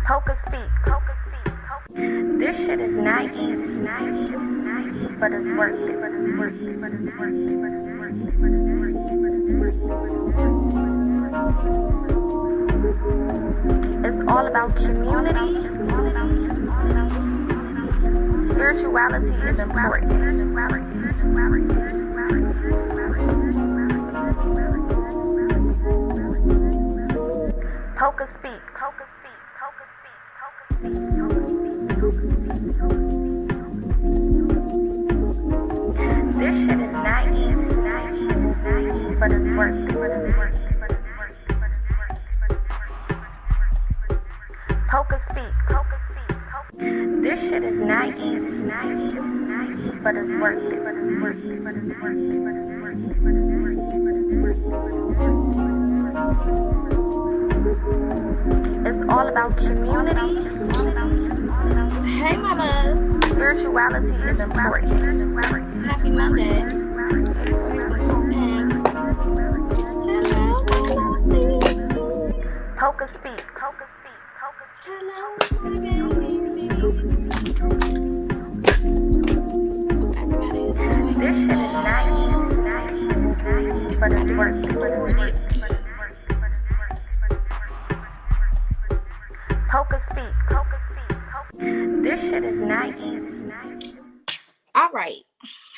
This shit is not easy, but it's worth it. It's all about community. Spirituality is important. PocaSPEAKS. This shit is not easy, but it's worth it. PocaSPEAKS. This shit is not easy, but it's worth it. It's all about community. Hey, my loves. Spirituality is important. Happy Monday. PocaSPEAKS. Hello, my baby. Everybody is doing This shit is not easy, but it's worth it. PocaSPEAKS. This shit is not easy. All right.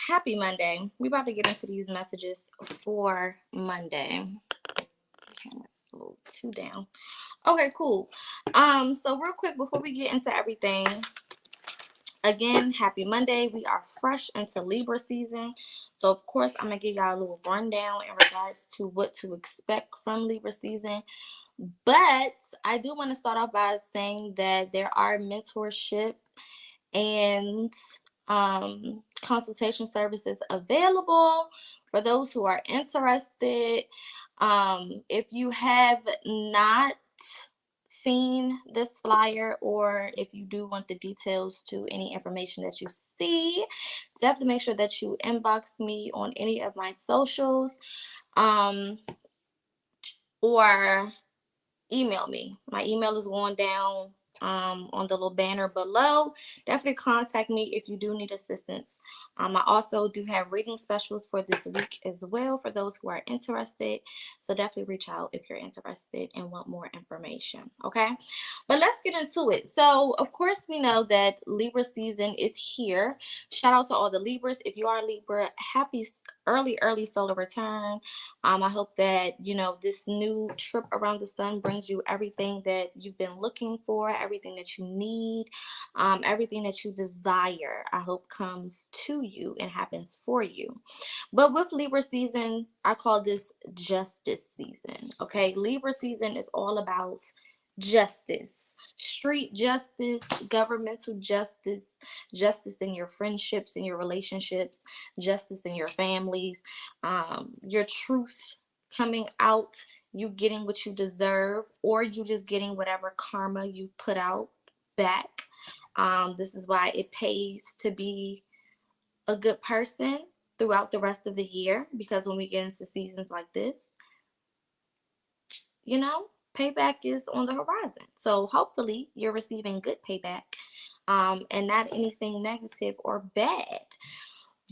Happy Monday. We about to get into these messages for Monday. Camera's a little too down. Okay, cool. So real quick before we get into everything, again, happy Monday. We are fresh into Libra season. So of course I'm gonna give y'all a little rundown in regards to what to expect from Libra season. But I do want to start off by saying that there are mentorship and consultation services available for those who are interested. If you have not seen this flyer, or if you do want the details to any information that you see, definitely make sure that you inbox me on any of my socials, or email me. My email is going down on the little banner below. Definitely contact me if you do need assistance. I also do have reading specials for this week as well for those who are interested. So definitely reach out if you're interested and want more information. Okay, but let's get into it. So of course we know that Libra season is here. Shout out to all the Libras. If you are Libra, happy early solar return. I hope that this new trip around the sun brings you everything that you've been looking for, everything that you need, everything that you desire. I hope comes to you and happens for you. But with Libra season, I call this justice season. Okay, Libra season is all about justice, street justice, governmental justice, justice in your friendships, in your relationships, justice in your families, your truth coming out, you getting what you deserve, or you just getting whatever karma you put out back. This is why it pays to be a good person throughout the rest of the year, because when we get into seasons like this, payback is on the horizon. So hopefully you're receiving good payback, and not anything negative or bad.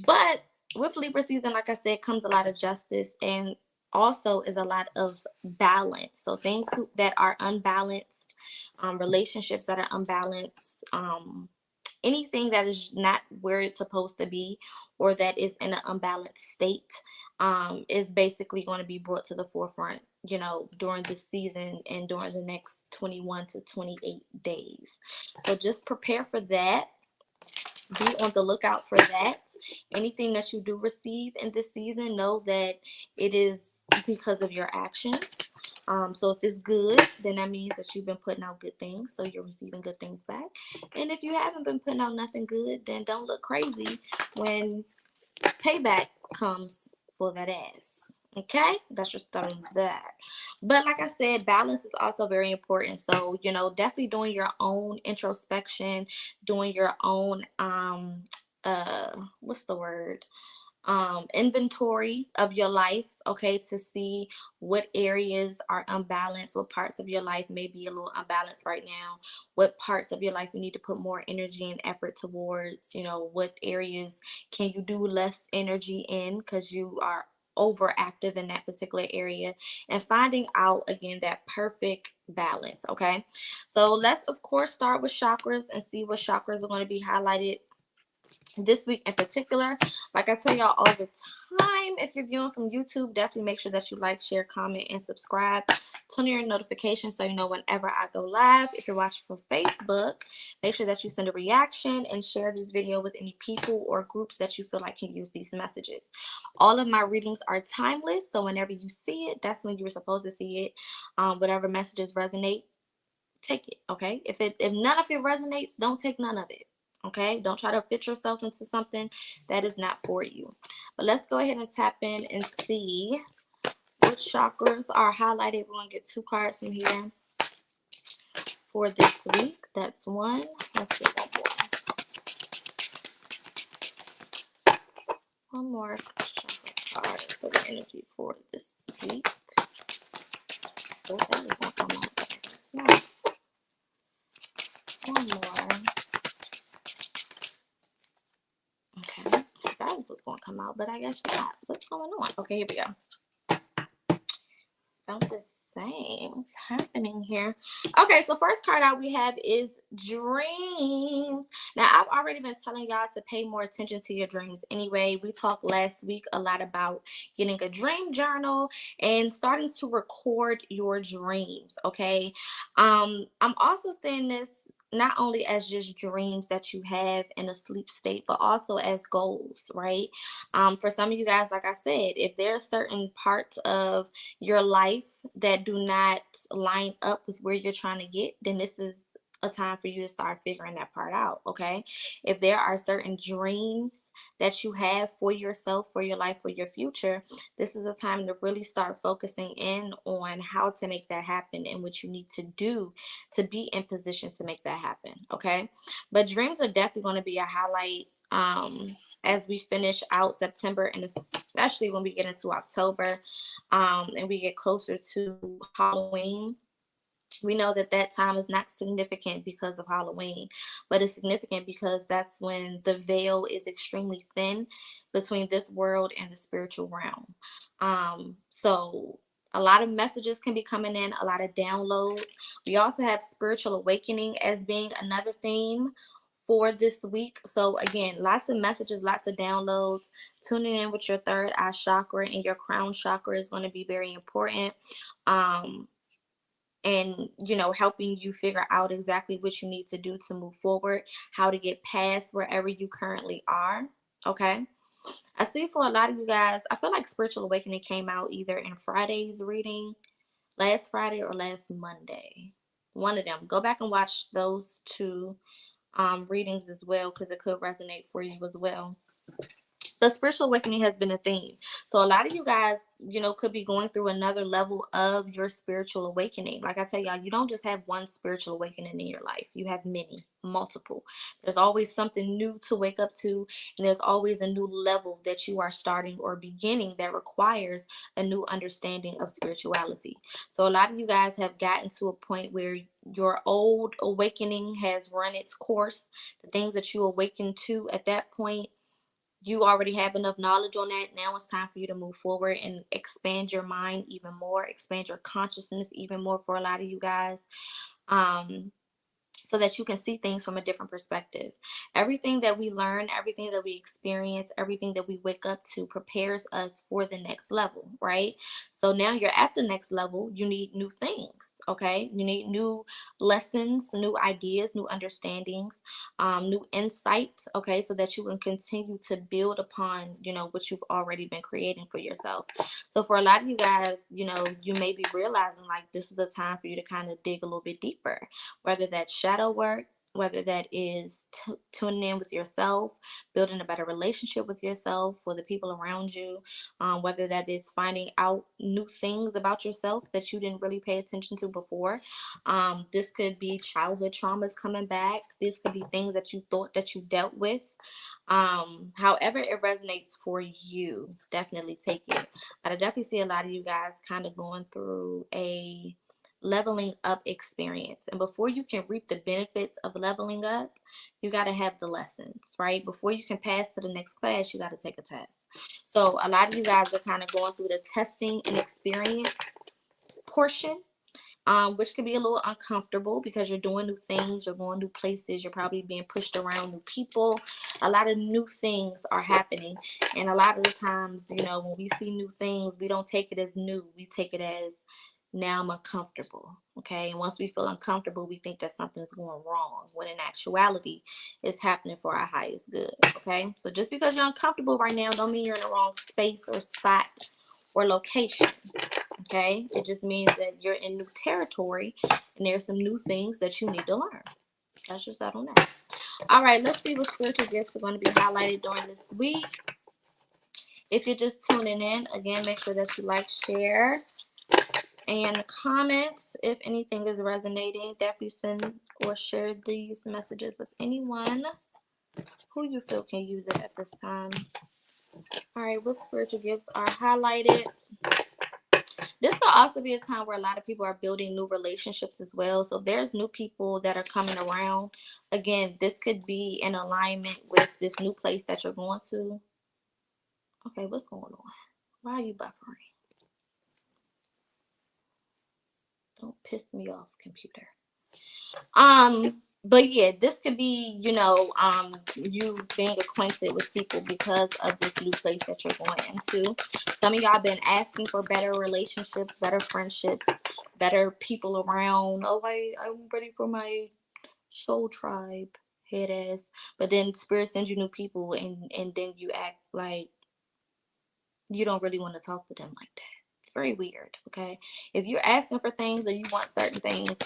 But with Libra season, like I said, comes a lot of justice, and also is a lot of balance. So things that are unbalanced, relationships that are unbalanced, anything that is not where it's supposed to be, or that is in an unbalanced state, is basically going to be brought to the forefront, during this season and during the next 21 to 28 days. So just prepare for that. Be on the lookout for that. Anything that you do receive in this season, know that it is because of your actions. So if it's good, then that means that you've been putting out good things, so you're receiving good things back. And if you haven't been putting out nothing good, then don't look crazy when payback comes for that ass. Okay, that's just on that. But like I said, balance is also very important. So definitely doing your own introspection, doing your own what's the word, inventory of your life, okay, to see what areas are unbalanced, what parts of your life may be a little unbalanced right now, what parts of your life you need to put more energy and effort towards, what areas can you do less energy in because you are overactive in that particular area, and finding out again that perfect balance. Okay, so let's of course start with chakras and see what chakras are going to be highlighted this week in particular. Like I tell y'all all the time, if you're viewing from YouTube, definitely make sure that you like, share, comment, and subscribe. Turn on your notifications so you know whenever I go live. If you're watching from Facebook, make sure that you send a reaction and share this video with any people or groups that you feel like can use these messages. All of my readings are timeless, so whenever you see it, that's when you were supposed to see it. Whatever messages resonate, take it. Okay, if none of it resonates, don't take none of it. Okay, don't try to fit yourself into something that is not for you. But let's go ahead and tap in and see what chakras are highlighted. We're gonna get 2 cards from here for this week. That's one. Let's get one more. One more chakra card for the energy for this week. Oh, that is not coming out. One more. Okay, that was going to come out, but I guess not. What's going on? Okay, here we go. Felt the same. What's happening here? Okay, so first card out we have is dreams. Now, I've already been telling y'all to pay more attention to your dreams anyway. We talked last week a lot about getting a dream journal and starting to record your dreams, okay? I'm also saying this not only as just dreams that you have in a sleep state, but also as goals, right? For some of you guys, like I said, if there are certain parts of your life that do not line up with where you're trying to get, then this is a time for you to start figuring that part out. Okay, if there are certain dreams that you have for yourself, for your life, for your future, this is a time to really start focusing in on how to make that happen and what you need to do to be in position to make that happen. Okay, but dreams are definitely going to be a highlight as we finish out September, and especially when we get into October, and we get closer to Halloween. We know that that time is not significant because of Halloween, but it's significant because that's when the veil is extremely thin between this world and the spiritual realm. So a lot of messages can be coming in, a lot of downloads. We also have spiritual awakening as being another theme for this week. So again, lots of messages, lots of downloads. Tuning in with your third eye chakra and your crown chakra is going to be very important. And helping you figure out exactly what you need to do to move forward, how to get past wherever you currently are. Okay, I see for a lot of you guys, I feel like spiritual awakening came out either in Friday's reading, last Friday or last Monday. One of them. Go back and watch those two readings as well, because it could resonate for you as well. The spiritual awakening has been a theme. So a lot of you guys, could be going through another level of your spiritual awakening. Like I tell y'all, you don't just have one spiritual awakening in your life. You have many, multiple. There's always something new to wake up to, and there's always a new level that you are starting or beginning that requires a new understanding of spirituality. So a lot of you guys have gotten to a point where your old awakening has run its course. The things that you awakened to at that point, you already have enough knowledge on that. Now it's time for you to move forward and expand your mind even more, expand your consciousness even more for a lot of you guys. So that you can see things from a different perspective. Everything that we learn, everything that we experience, everything that we wake up to prepares us for the next level, right? So now you're at the next level, you need new things, okay? You need new lessons, new ideas, new understandings, new insights, okay? So that you can continue to build upon, what you've already been creating for yourself. So for a lot of you guys, you may be realizing like this is the time for you to kind of dig a little bit deeper, whether that's shadow work, whether that is tuning in with yourself, building a better relationship with yourself or the people around you, whether that is finding out new things about yourself that you didn't really pay attention to before. This could be childhood traumas coming back. This could be things that you thought that you dealt with. However it resonates for you, definitely take it. But I definitely see a lot of you guys kind of going through a leveling up experience. And before you can reap the benefits of leveling up, you got to have the lessons, right? Before you can pass to the next class, you got to take a test. So a lot of you guys are kind of going through the testing and experience portion, which can be a little uncomfortable because you're doing new things, you're going new places, you're probably being pushed around new people. A lot of new things are happening. And a lot of the times, you know, when we see new things, we don't take it as new. We take it as, now I'm uncomfortable. Okay. And once we feel uncomfortable, we think that something's going wrong, when in actuality, it's happening for our highest good. Okay. So just because you're uncomfortable right now, don't mean you're in the wrong space or spot or location. Okay. It just means that you're in new territory and there's some new things that you need to learn. That's just that on that. All right. Let's see what spiritual gifts are going to be highlighted during this week. If you're just tuning in, again, make sure that you like, share, and comments. If anything is resonating, definitely send or share these messages with anyone who you feel can use it at this time. All right, what spiritual gifts are highlighted? This will also be a time where a lot of people are building new relationships as well. So there's new people that are coming around. Again, this could be in alignment with this new place that you're going to. Okay, what's going on? Why are you buffering? Don't piss me off, computer. But yeah, this could be, you know, you being acquainted with people because of this new place that you're going into. Some of y'all been asking for better relationships, better friendships, better people around. Oh, I'm ready for my soul tribe, head ass. But then spirit sends you new people, and then you act like you don't really want to talk to them like that. It's very weird. Okay, if you're asking for things or you want certain things,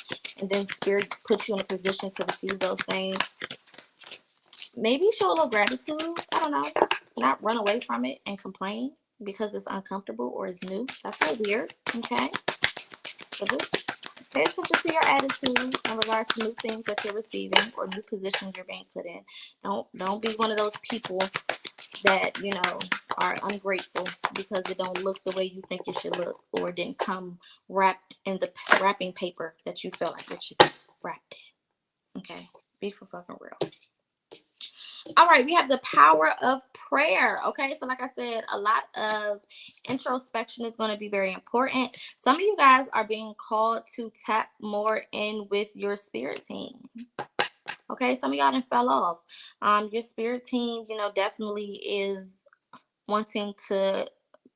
and then spirit puts you in a position to receive those things, maybe show a little gratitude. I don't know. Not run away from it and complain because it's uncomfortable or it's new. That's so weird. Okay, so just pay attention to your attitude in regards to new things that you're receiving or new positions you're being put in. Don't be one of those people that, you know, are ungrateful because it don't look the way you think it should look, or it didn't come wrapped in the wrapping paper that you feel like it should be wrapped in. Okay, be for fucking real. All right, we have the power of prayer. Okay, so like I said, a lot of introspection is going to be very important. Some of you guys are being called to tap more in with your spirit team. Okay, some of y'all done fell off. Your spirit team, you know, definitely is wanting to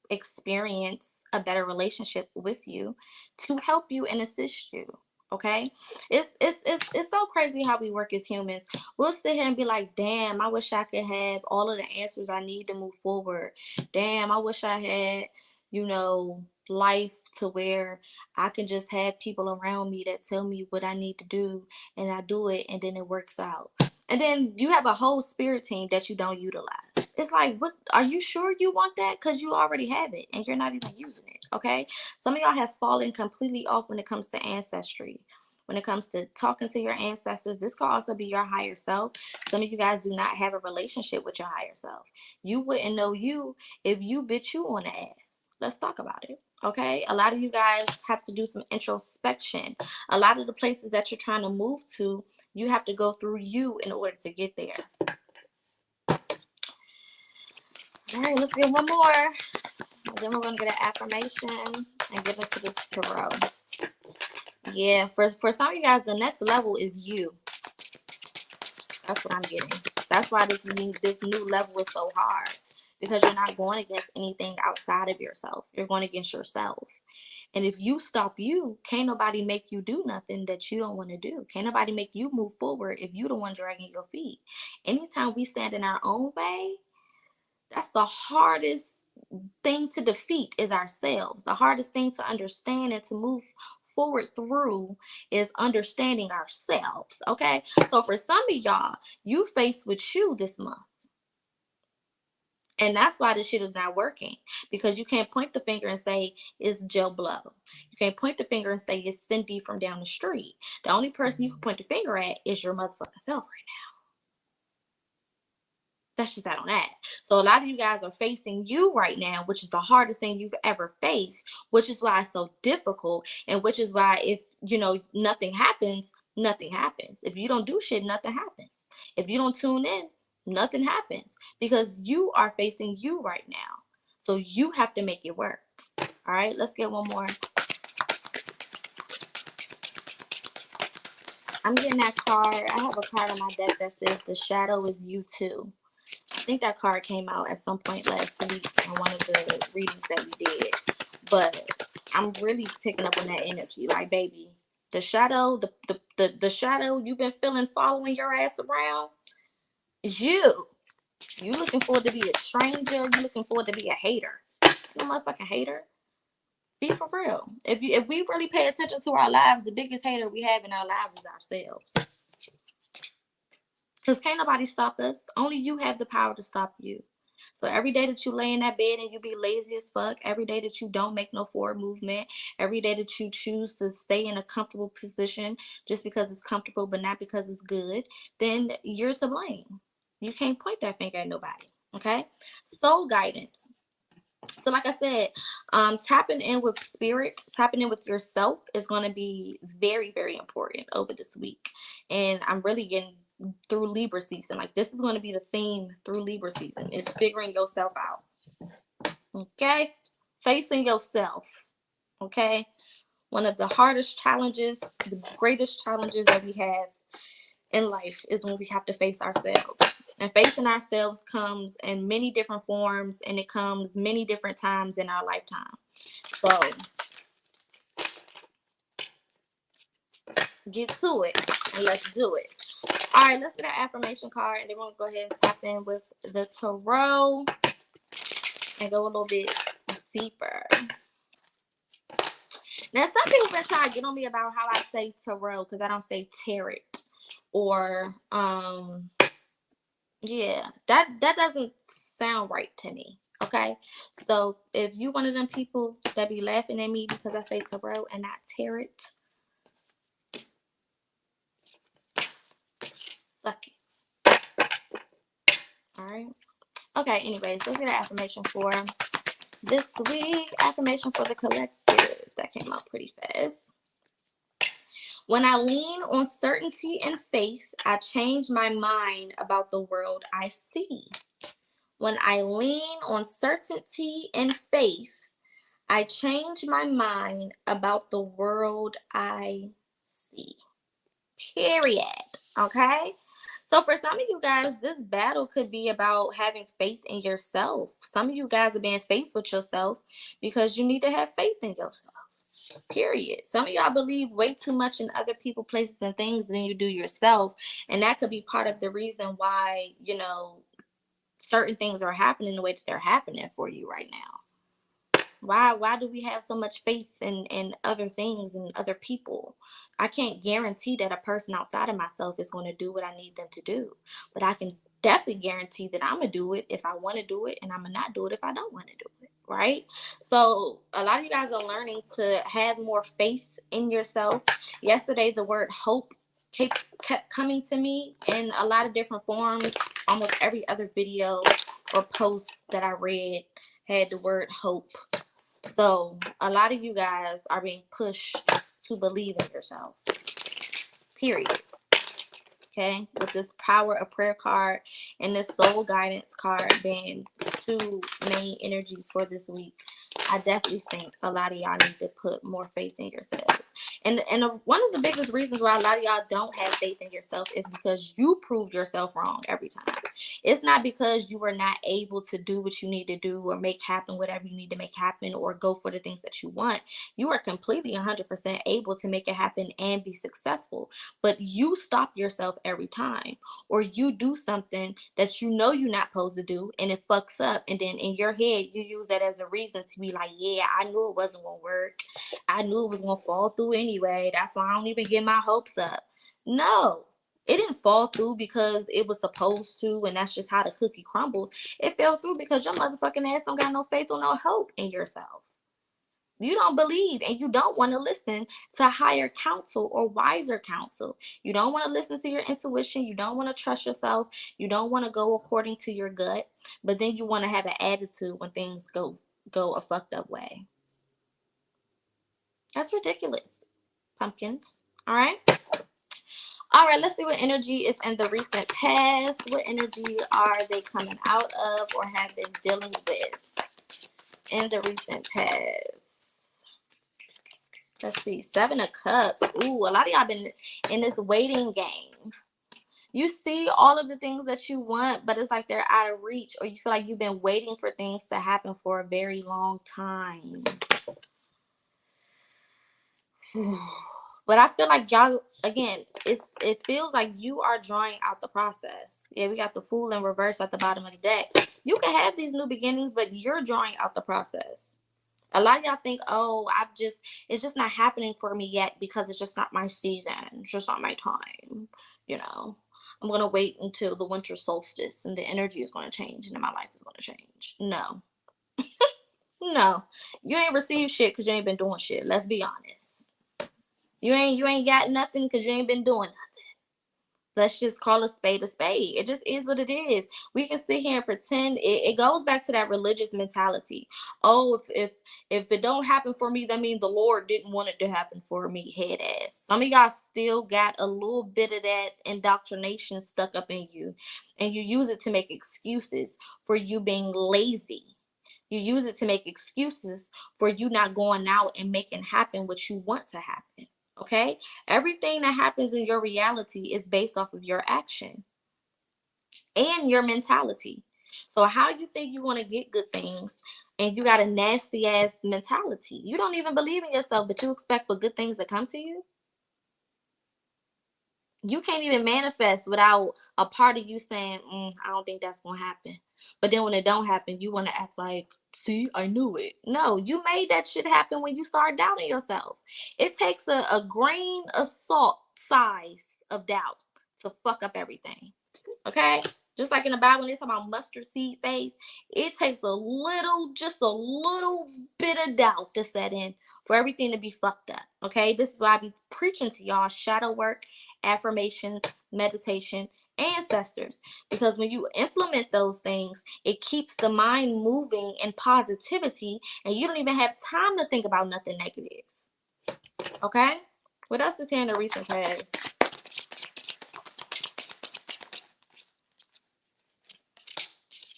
experience a better relationship with you to help you and assist you. Okay, it's so crazy how we work as humans. We'll sit here and be like, damn, I wish I could have all of the answers I need to move forward. Damn, I wish I had, you know, life to where I can just have people around me that tell me what I need to do, and I do it, and then it works out. And then you have a whole spirit team that you don't utilize. It's like, what? Are you sure you want that? Because you already have it and you're not even using it. Okay. Some of y'all have fallen completely off when it comes to ancestry. When it comes to talking to your ancestors, this could also be your higher self. Some of you guys do not have a relationship with your higher self. You wouldn't know you if you bit you on the ass. Let's talk about it. Okay, a lot of you guys have to do some introspection. A lot of the places that you're trying to move to, you have to go through you in order to get there. All right, let's get one more. And then we're going to get an affirmation and get into this tarot. Yeah, for some of you guys, the next level is you. That's what I'm getting. That's why this new level is so hard. Because you're not going against anything outside of yourself. You're going against yourself. And if you stop you, can't nobody make you do nothing that you don't want to do. Can't nobody make you move forward if you the one dragging your feet. Anytime we stand in our own way, that's the hardest thing to defeat is ourselves. The hardest thing to understand and to move forward through is understanding ourselves. Okay. So for some of y'all, you faced with you this month. And that's why this shit is not working, because you can't point the finger and say it's Joe Blow. You can't point the finger and say it's Cindy from down the street. The only person you can point the finger at is your motherfucking self right now. That's just that on that. So a lot of you guys are facing you right now, which is the hardest thing you've ever faced, which is why it's so difficult, and which is why if, nothing happens, nothing happens. If you don't do shit, nothing happens. If you don't tune in, nothing happens, because you are facing you right now. So you have to make it work. All right, let's get one more. I'm getting that card. I have a card on my deck that says the shadow is you too. I think that card came out at some point last week in one of the readings that we did. But I'm really picking up on that energy. Like, baby, the shadow, the shadow you've been feeling following your ass around is you. You looking forward to be a stranger. You looking forward to be a hater. You motherfucking hater. Be for real. If we really pay attention to our lives, the biggest hater we have in our lives is ourselves. Because can't nobody stop us. Only you have the power to stop you. So every day that you lay in that bed and you be lazy as fuck, every day that you don't make no forward movement, every day that you choose to stay in a comfortable position just because it's comfortable but not because it's good, then you're to blame. You can't point that finger at nobody. Okay? Soul guidance. So like I said, tapping in with spirit, tapping in with yourself is going to be very, very important over this week. And I'm really getting through Libra season. Like, this is going to be the theme through Libra season, is figuring yourself out. Okay? Facing yourself. Okay? One of the hardest challenges, the greatest challenges that we have in life is when we have to face ourselves. And facing ourselves comes in many different forms, and it comes many different times in our lifetime. So get to it and let's do it. All right, let's get an affirmation card, and then we're going to go ahead and tap in with the tarot and go a little bit deeper. Now, some people been trying to get on me about how I say tarot, because I don't say tarot. Or, yeah, that doesn't sound right to me. Okay, so if you one of them people that be laughing at me because I say tarot and not tarot, suck it. All right. Okay. Anyways, let's get an affirmation for this week. Affirmation for the collective. That came out pretty fast. When I lean on certainty and faith, I change my mind about the world I see. When I lean on certainty and faith, I change my mind about the world I see. Period. Okay? So for some of you guys, this battle could be about having faith in yourself. Some of you guys are being faced with yourself because you need to have faith in yourself. Period. Some of y'all believe way too much in other people, places, and things than you do yourself. And that could be part of the reason why, certain things are happening the way that they're happening for you right now. Why do we have so much faith in other things and other people? I can't guarantee that a person outside of myself is going to do what I need them to do. But I can definitely guarantee that I'm going to do it if I want to do it, and I'm going to not do it if I don't want to do it. Right? So a lot of you guys are learning to have more faith in yourself. Yesterday, the word hope kept coming to me in a lot of different forms. Almost every other video or post that I read had the word hope. So a lot of you guys are being pushed to believe in yourself. Period. Okay, with this power of prayer card and this soul guidance card being two main energies for this week, I definitely think a lot of y'all need to put more faith in yourselves. And one of the biggest reasons why a lot of y'all don't have faith in yourself is because you prove yourself wrong every time. It's not because you were not able to do what you need to do or make happen whatever you need to make happen or go for the things that you want. You are completely 100% able to make it happen and be successful. But you stop yourself every time, or you do something that you're not supposed to do, and it fucks up, and then in your head you use that as a reason to be like, like, yeah, I knew it wasn't going to work. I knew it was going to fall through anyway. That's why I don't even get my hopes up. No, it didn't fall through because it was supposed to, and that's just how the cookie crumbles. It fell through because your motherfucking ass don't got no faith or no hope in yourself. You don't believe and you don't want to listen to higher counsel or wiser counsel. You don't want to listen to your intuition. You don't want to trust yourself. You don't want to go according to your gut, but then you want to have an attitude when things go a fucked up way. That's ridiculous, pumpkins. All right. All right, let's see what energy is in the recent past. What energy are they coming out of or have been dealing with in the recent past? Let's see. 7 of Cups. Ooh, a lot of y'all been in this waiting game. You see all of the things that you want, but it's like they're out of reach, or you feel like you've been waiting for things to happen for a very long time. But I feel like y'all, again, it feels like you are drawing out the process. Yeah, we got the Fool in reverse at the bottom of the deck. You can have these new beginnings, but you're drawing out the process. A lot of y'all think, oh, it's just not happening for me yet because it's just not my season. It's just not my time. You know, I'm going to wait until the winter solstice and the energy is going to change and then my life is going to change. No. No. You ain't received shit because you ain't been doing shit. Let's be honest. You ain't got nothing because you ain't been doing nothing. Let's just call a spade a spade. It just is what it is. We can sit here and pretend. It goes back to that religious mentality. Oh, if it don't happen for me, that means the Lord didn't want it to happen for me, head ass. Some of y'all still got a little bit of that indoctrination stuck up in you, and you use it to make excuses for you being lazy. You use it to make excuses for you not going out and making happen what you want to happen. Okay? Everything that happens in your reality is based off of your action and your mentality. So how you think you want to get good things and you got a nasty ass mentality? You don't even believe in yourself, but you expect for good things to come to you? You can't even manifest without a part of you saying, I don't think that's going to happen. But then when it don't happen, you want to act like, see, I knew it. No, you made that shit happen when you start doubting yourself. It takes a grain of salt size of doubt to fuck up everything. Okay? Just like in the Bible, when they talk about mustard seed faith, it takes just a little bit of doubt to set in for everything to be fucked up. Okay? This is why I be preaching to y'all shadow work, affirmation, meditation, ancestors, because when you implement those things, it keeps the mind moving in positivity and you don't even have time to think about nothing negative. Okay, what else is here in the recent past?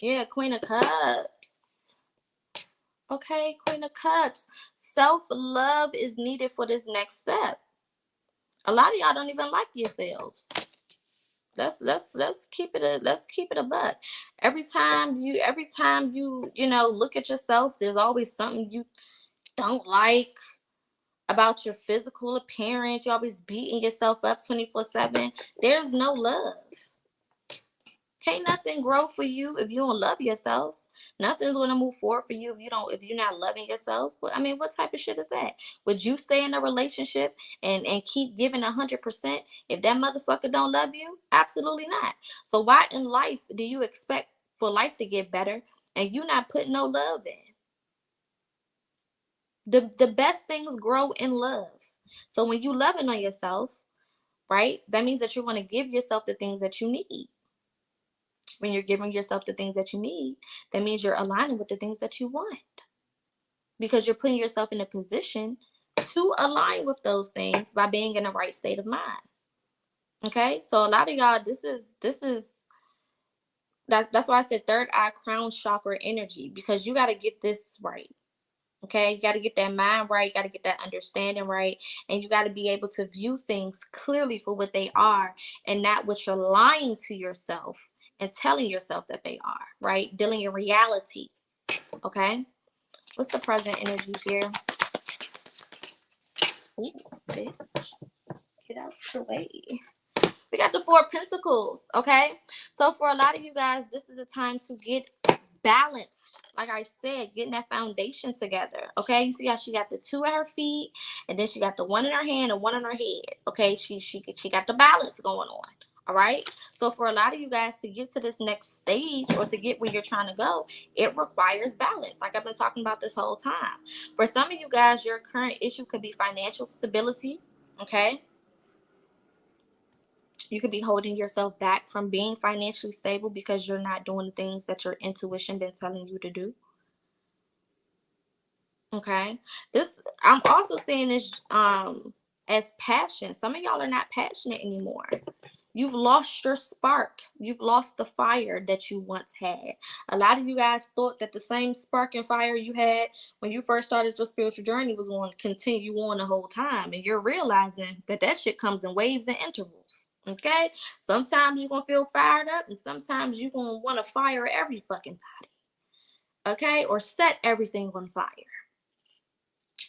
Yeah, Queen of Cups. Okay, Queen of Cups. Self-love is needed for this next step. A lot of y'all don't even like yourselves. Let's keep it a buck. Every time you look at yourself, there's always something you don't like about your physical appearance. You're always beating yourself up 24/7. There's no love. Can't nothing grow for you if you don't love yourself. Nothing's gonna move forward for you if you're not loving yourself. I mean, what type of shit is that? Would you stay in a relationship and keep giving 100% if that motherfucker don't love you? Absolutely not. So why in life do you expect for life to get better and you not putting no love in? The best things grow in love. So when you loving on yourself, right, that means that you're going to give yourself the things that you need. When you're giving yourself the things that you need, that means you're aligning with the things that you want, because you're putting yourself in a position to align with those things by being in the right state of mind. Okay, so a lot of y'all, that's why I said third eye crown chakra energy, because you got to get this right. Okay, you got to get that mind right, you got to get that understanding right, and you got to be able to view things clearly for what they are and not what you're lying to yourself and telling yourself that they are, right? Dealing in reality. Okay, what's the present energy here? Ooh, bitch, get out the way. We got the 4 of Pentacles. Okay, so for a lot of you guys, this is the time to get balanced. Like I said, getting that foundation together. Okay, you see how she got the 2 at her feet, and then she got the 1 in her hand and 1 on her head. Okay, she got the balance going on. All right. So for a lot of you guys to get to this next stage or to get where you're trying to go, it requires balance. Like I've been talking about this whole time. For some of you guys, your current issue could be financial stability. Okay. You could be holding yourself back from being financially stable because you're not doing the things that your intuition been telling you to do. Okay. This, I'm also seeing this as passion. Some of y'all are not passionate anymore. You've lost your spark. You've lost the fire that you once had. A lot of you guys thought that the same spark and fire you had when you first started your spiritual journey was going to continue on the whole time. And you're realizing that that shit comes in waves and intervals. Okay? Sometimes you're going to feel fired up, and sometimes you're going to want to fire every fucking body. Okay? Or set everything on fire.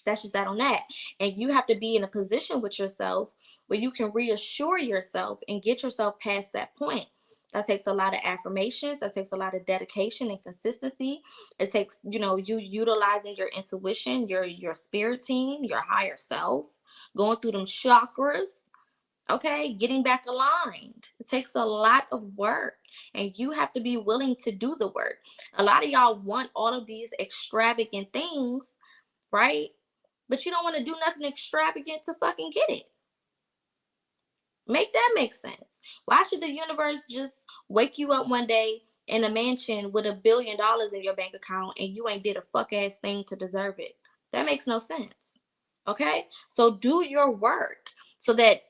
That's just that on that. And you have to be in a position with yourself where you can reassure yourself and get yourself past that point. That takes a lot of affirmations. That takes a lot of dedication and consistency. It takes, you utilizing your intuition, your spirit team, your higher self, going through them chakras. Okay, getting back aligned. It takes a lot of work, and you have to be willing to do the work. A lot of y'all want all of these extravagant things, right? But you don't want to do nothing extravagant to fucking get it. Make that make sense. Why should the universe just wake you up one day in a mansion with $1 billion in your bank account and you ain't did a fuck ass thing to deserve it? That makes no sense. Okay? So do your work so that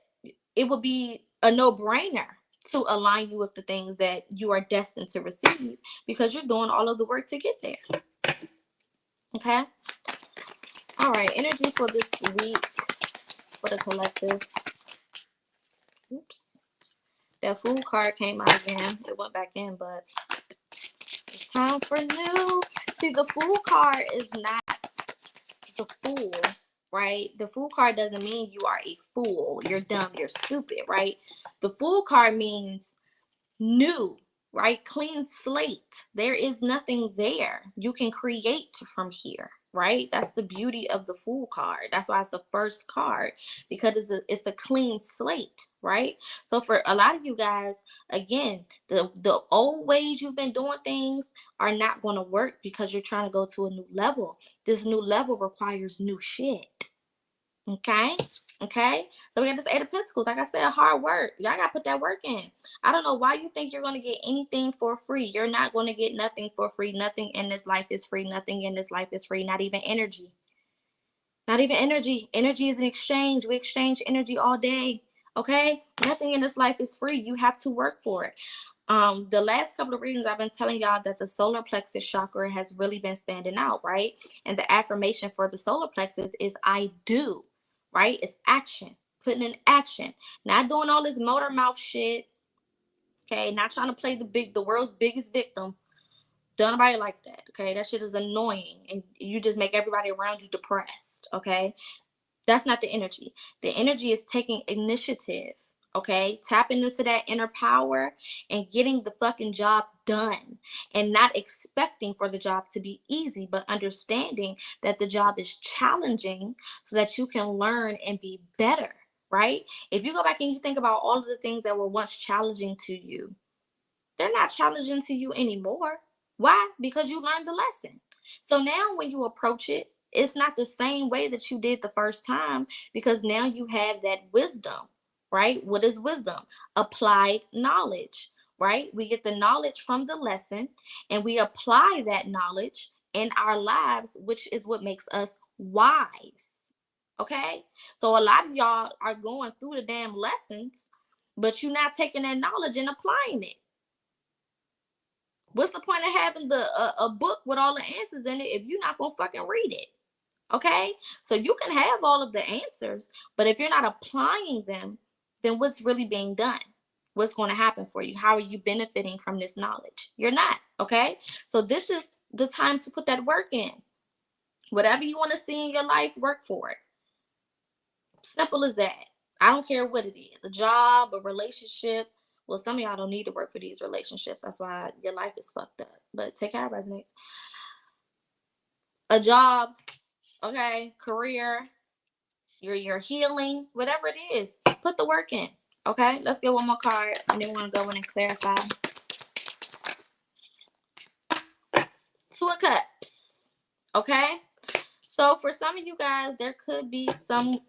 it will be a no-brainer to align you with the things that you are destined to receive because you're doing all of the work to get there. Okay? All right, energy for this week for the collective. Oops. That Fool card came out again. It went back in, but it's time for new. See, the Fool card is not the fool, right? The Fool card doesn't mean you are a fool. You're dumb. You're stupid, right? The Fool card means new, right? Clean slate. There is nothing there. You can create from here, right? That's the beauty of the Fool card. That's why it's the first card, because it's a clean slate, right? So for a lot of you guys, again, the old ways you've been doing things are not going to work because you're trying to go to a new level. This new level requires new shit. Okay. So we got this 8 of Pentacles. Like I said, hard work. Y'all got to put that work in. I don't know why you think you're going to get anything for free. You're not going to get nothing for free. Nothing in this life is free. Nothing in this life is free. Not even energy. Not even energy. Energy is an exchange. We exchange energy all day. Okay. Nothing in this life is free. You have to work for it. The last couple of readings I've been telling y'all that the solar plexus chakra has really been standing out, right? And the affirmation for the solar plexus is I do. Right? It's action, putting in action, not doing all this motor mouth shit. Okay, not trying to play the world's biggest victim. Don't nobody like that. Okay, that shit is annoying, and you just make everybody around you depressed. Okay, that's not the energy. The energy is taking initiative. Okay, tapping into that inner power and getting the fucking job done, and not expecting for the job to be easy, but understanding that the job is challenging so that you can learn and be better, right? If you go back and you think about all of the things that were once challenging to you, they're not challenging to you anymore. Why? Because you learned the lesson. So now when you approach it, it's not the same way that you did the first time, because now you have that wisdom, right? What is wisdom? Applied knowledge, right? We get the knowledge from the lesson and we apply that knowledge in our lives, which is what makes us wise. Okay? So a lot of y'all are going through the damn lessons, but you're not taking that knowledge and applying it. What's the point of having a book with all the answers in it if you're not gonna fucking read it? Okay, so you can have all of the answers, but if you're not applying them, then what's really being done? What's going to happen for you? How are you benefiting from this knowledge? You're not. Okay, so this is the time to put that work in. Whatever you want to see in your life, work for it. Simple as that. I don't care what it is, a job, a relationship, Well, some of y'all don't need to work for these relationships. That's why your life is fucked up. But take care of resonates. A job, okay, career, your healing, whatever it is, put the work in. Okay, let's get one more card, and then we're gonna go in and clarify. Two of Cups. Okay, so for some of you guys, there could be some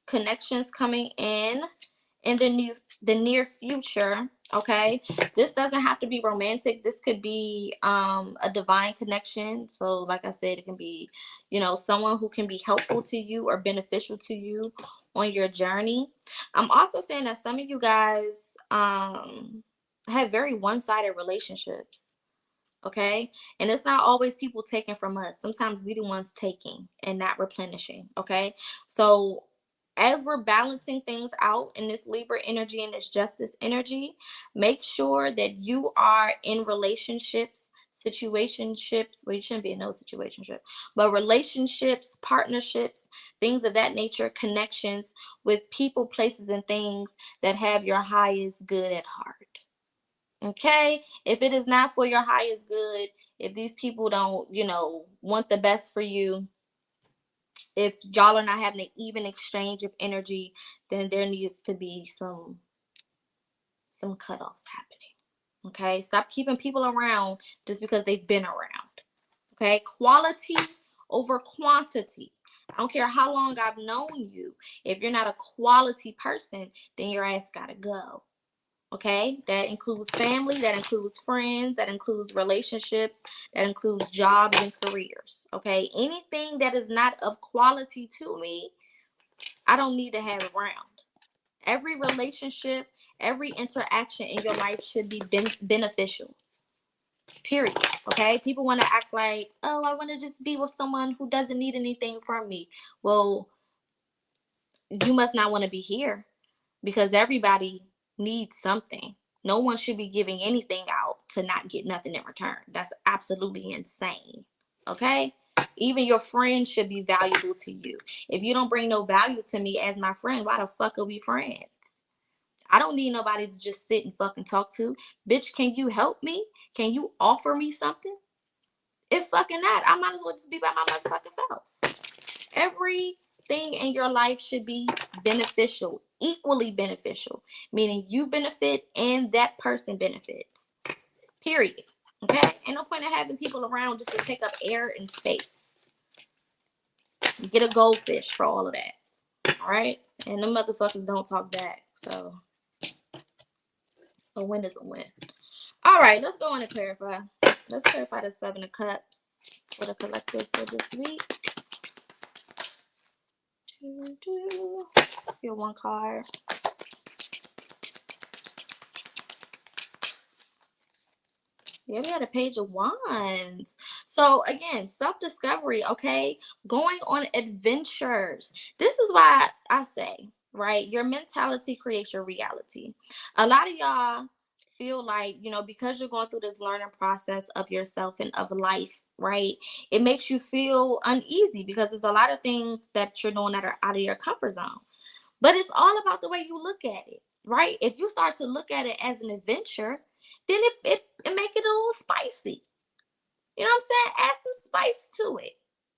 connections coming in the near future. Okay, this doesn't have to be romantic. This could be a divine connection. So like I said, it can be, you know, someone who can be helpful to you or beneficial to you on your journey. I'm also saying that some of you guys have very one-sided relationships. Okay, and it's not always people taking from us. Sometimes we the ones taking and not replenishing. Okay, so as we're balancing things out in this Libra energy and this justice energy, make sure that you are in relationships, situationships. Well, you shouldn't be in no situationship, but relationships, partnerships, things of that nature, connections with people, places, and things that have your highest good at heart. Okay, if it is not for your highest good, if these people don't, you know, want the best for you, if y'all are not having an even exchange of energy, then there needs to be some cutoffs happening. Okay, stop keeping people around just because they've been around. Okay, quality over quantity. I don't care how long I've known you. If you're not a quality person, then your ass gotta go. Okay, that includes family, that includes friends, that includes relationships, that includes jobs and careers. Okay, anything that is not of quality to me, I don't need to have around. Every relationship, every interaction in your life should be beneficial. Period. Okay, people want to act like, oh, I want to just be with someone who doesn't need anything from me. Well, you must not want to be here, because everybody needs something. No one should be giving anything out to not get nothing in return. That's absolutely insane. Okay? Even your friends should be valuable to you. If you don't bring no value to me as my friend, why the fuck are we friends? I don't need nobody to just sit and fucking talk to. Bitch, can you help me? Can you offer me something? If fucking not, I might as well just be by my motherfucking self. Everything in your life should be beneficial, equally beneficial, meaning you benefit and that person benefits. Period. Okay? Ain't no point in having people around just to take up air and space. You get a goldfish for all of that. All right? And the motherfuckers don't talk back. So a win is a win. All right, let's go on and clarify. Let's clarify the Seven of Cups for the collective for this week. Let's get one card. Yeah, we had a Page of Wands. So again, self-discovery, okay? Going on adventures. This is why I say, right? Your mentality creates your reality. A lot of y'all feel like, you know, because you're going through this learning process of yourself and of life, right? It makes you feel uneasy because there's a lot of things that you're doing that are out of your comfort zone. But it's all about the way you look at it, right? If you start to look at it as an adventure, then it make it a little spicy. You know what I'm saying? Add some spice to it.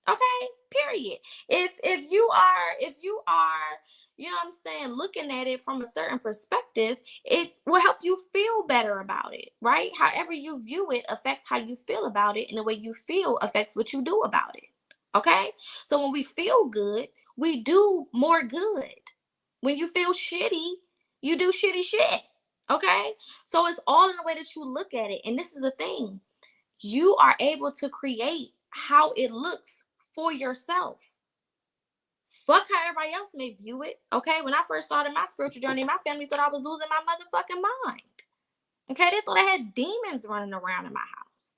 Okay? Period. If you are, you know what I'm saying, looking at it from a certain perspective, it will help you feel better about it, right? However you view it affects how you feel about it, and the way you feel affects what you do about it. Okay? So when we feel good, we do more good. When you feel shitty, you do shitty shit. Okay? So it's all in the way that you look at it. And this is the thing. You are able to create how it looks for yourself. Fuck how everybody else may view it. Okay? When I first started my spiritual journey, my family thought I was losing my motherfucking mind. Okay? They thought I had demons running around in my house.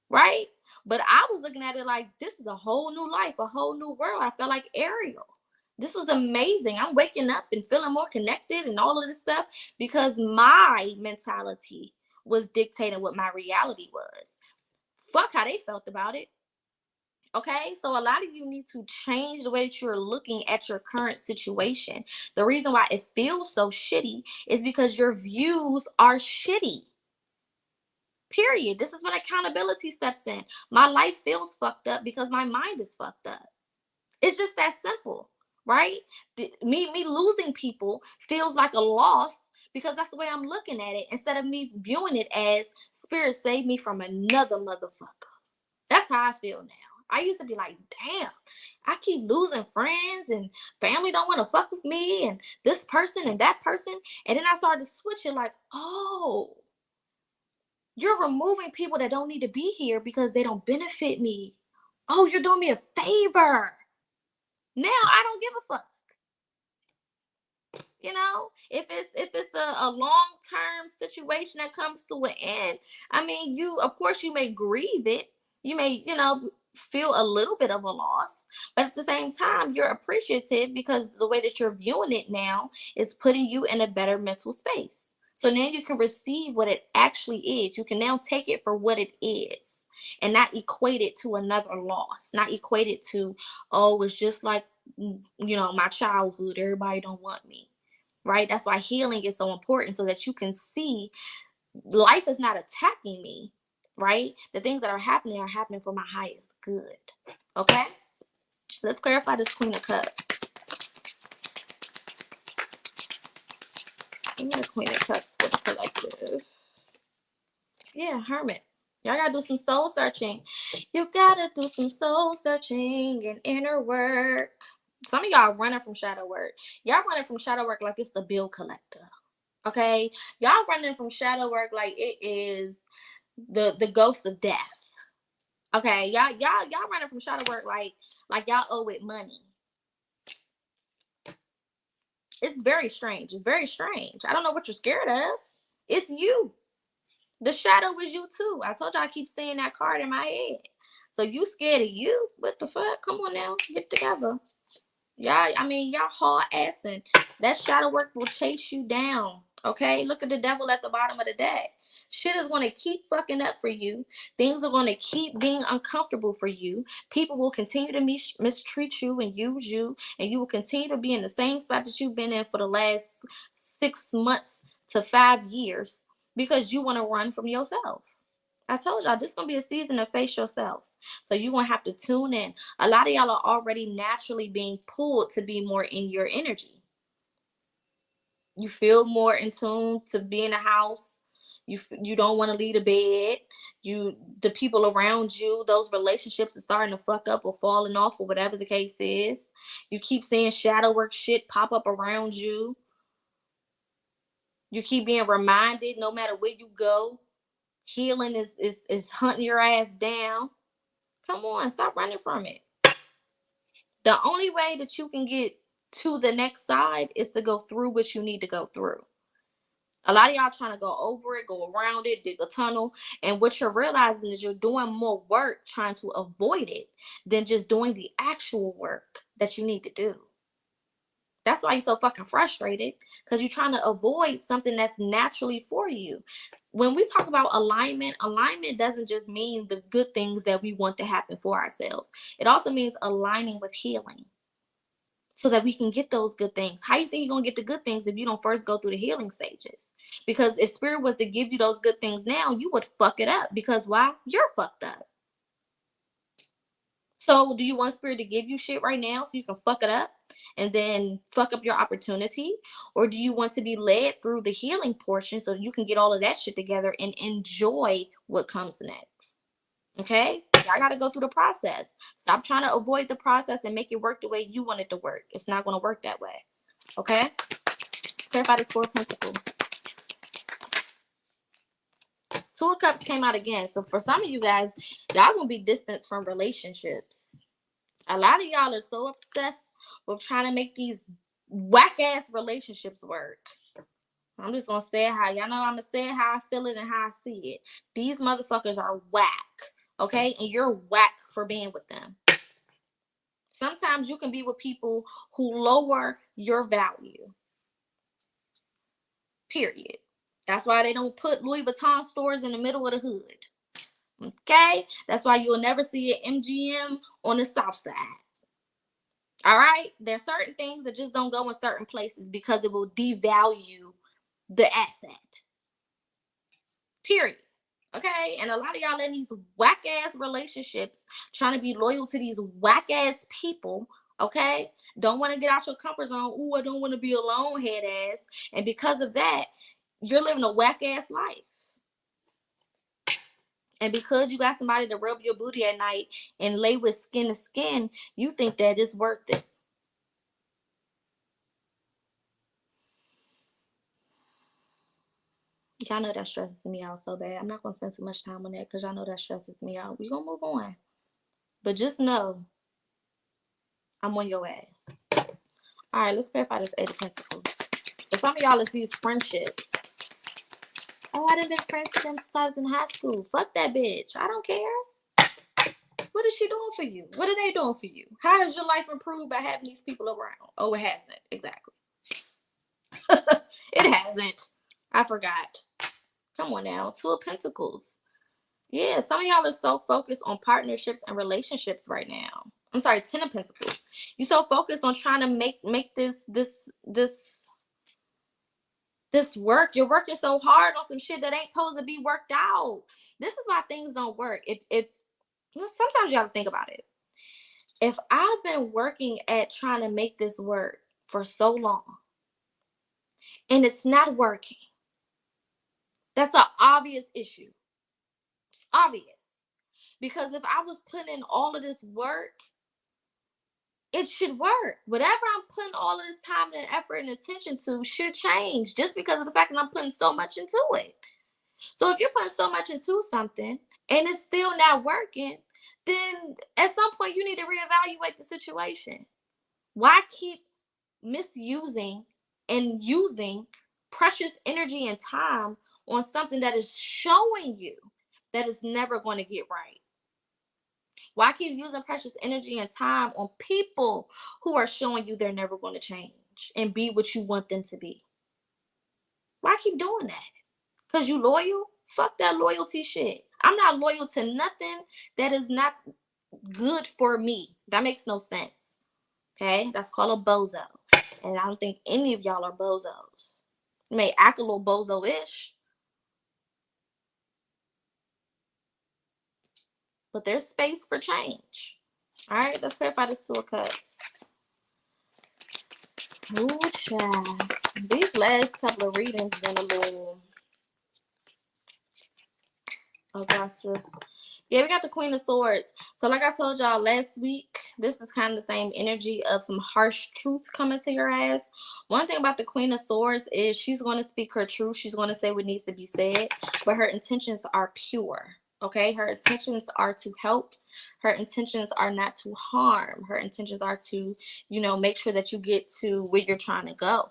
Right? But I was looking at it like, this is a whole new life, a whole new world. I felt like Ariel. This was amazing. I'm waking up and feeling more connected and all of this stuff because my mentality was dictating what my reality was. Fuck how they felt about it. Okay, so a lot of you need to change the way that you're looking at your current situation. The reason why it feels so shitty is because your views are shitty. Period. This is when accountability steps in. My life feels fucked up because my mind is fucked up. It's just that simple, right? Me losing people feels like a loss because that's the way I'm looking at it instead of me viewing it as spirit saved me from another motherfucker. That's how I feel now. I used to be like, damn, I keep losing friends and family don't want to fuck with me and this person and that person. And then I started switching like, oh, you're removing people that don't need to be here because they don't benefit me. Oh, you're doing me a favor. Now I don't give a fuck. You know, if it's a long-term situation that comes to an end, I mean, you of course you may grieve it. You may, feel a little bit of a loss, but at the same time, you're appreciative because the way that you're viewing it now is putting you in a better mental space. So now you can receive what it actually is. You can now take it for what it is and not equate it to another loss, not equate it to, oh, it's just like, my childhood. Everybody don't want me, right? That's why healing is so important so that you can see life is not attacking me, right? The things that are happening for my highest good. Okay? Let's clarify this Queen of Cups. Give me the Queen of Cups for the collective. Yeah, Hermit. Y'all gotta do some soul searching. You gotta do some soul searching and inner work. Some of y'all running from shadow work. Y'all running from shadow work like it's the bill collector. Okay? Y'all running from shadow work like it is the ghost of death. Okay, y'all running from shadow work like y'all owe it money. It's very strange. It's very strange. I don't know what you're scared of. It's you. The shadow is you too. I told y'all I keep seeing that card in my head. So you scared of you? What the fuck? Come on now, get together. Y'all hard ass and that shadow work will chase you down. Okay, look at the devil at the bottom of the deck. Shit is going to keep fucking up for you. Things are going to keep being uncomfortable for you. People will continue to mistreat you and use you, and you will continue to be in the same spot that you've been in for the last 6 months to 5 years because you want to run from yourself. I told y'all this is gonna be a season to face yourself. So you're gonna have to tune in. A lot of y'all are already naturally being pulled to be more in your energy. You feel more in tune to be in a house. You don't want to leave the bed. The people around you, those relationships are starting to fuck up or falling off or whatever the case is. You keep seeing shadow work shit pop up around you. You keep being reminded no matter where you go, healing is hunting your ass down. Come on, stop running from it. The only way that you can get to the next side is to go through what you need to go through. A lot of y'all trying to go over it, go around it, dig a tunnel. And what you're realizing is you're doing more work trying to avoid it than just doing the actual work that you need to do. That's why you're so fucking frustrated, because you're trying to avoid something that's naturally for you. When we talk about alignment doesn't just mean the good things that we want to happen for ourselves. It also means aligning with healing so that we can get those good things. How you think you're going to get the good things if you don't first go through the healing stages? Because if spirit was to give you those good things now, you would fuck it up. Because why? You're fucked up. So do you want spirit to give you shit right now so you can fuck it up and then fuck up your opportunity? Or do you want to be led through the healing portion so you can get all of that shit together and enjoy what comes next? Okay? Y'all got to go through the process. Stop trying to avoid the process and make it work the way you want it to work. It's not going to work that way. Okay? Let's clarify the 4 Pentacles. 2 of Cups came out again. So for some of you guys, y'all going to be distant from relationships. A lot of y'all are so obsessed with trying to make these whack-ass relationships work. I'm just going to say it how, y'all know I'm going to say it how I feel it and how I see it. These motherfuckers are whack, okay? And you're whack for being with them. Sometimes you can be with people who lower your value. Period. That's why they don't put Louis Vuitton stores in the middle of the hood. Okay? That's why you'll never see an MGM on the south side. All right? There's certain things that just don't go in certain places because it will devalue the asset. Period. Okay? And a lot of y'all in these whack ass relationships trying to be loyal to these whack ass people. Okay? Don't want to get out your comfort zone. Ooh, I don't want to be alone, head ass. And because of that, you're living a whack ass life. And because you got somebody to rub your booty at night and lay with skin to skin, you think that it's worth it. Y'all know that stresses me out so bad. I'm not going to spend too much time on that because y'all know that stresses me out. We're going to move on. But just know I'm on your ass. All right, let's clarify this Eight of Pentacles. For some of y'all, it's these friendships. Oh, I done been friends with them since I was in high school. Fuck that bitch. I don't care. What is she doing for you? What are they doing for you? How has your life improved by having these people around? Oh, it hasn't. Exactly. It hasn't. I forgot. Come on now. Two of Pentacles. Yeah, some of y'all are so focused on partnerships and relationships right now. I'm sorry, Ten of Pentacles. You're so focused on trying to make this work. You're working so hard on some shit that ain't supposed to be worked out. This is why things don't work. If sometimes you have to think about it. If I've been working at trying to make this work for so long and it's not working, that's an obvious issue. It's obvious. Because if I was putting in all of this work, it should work. Whatever I'm putting all of this time and effort and attention to should change just because of the fact that I'm putting so much into it. So if you're putting so much into something and it's still not working, then at some point you need to reevaluate the situation. Why keep misusing and using precious energy and time on something that is showing you that it's never going to get right? Why keep using precious energy and time on people who are showing you they're never going to change and be what you want them to be? Why keep doing that? Because you loyal? Fuck that loyalty shit. I'm not loyal to nothing that is not good for me. That makes no sense. Okay? That's called a bozo. And I don't think any of y'all are bozos. You may act a little bozo-ish, but there's space for change. All right, let's clarify this Two of Cups. Ooh, child. These last couple of readings been a little aggressive. Yeah, we got the Queen of Swords. So like I told y'all last week, this is kind of the same energy of some harsh truth coming to your ass. One thing about the Queen of Swords is she's going to speak her truth. She's going to say what needs to be said, but her intentions are pure. Okay, her intentions are to help. Her intentions are not to harm. Her intentions are to, make sure that you get to where you're trying to go.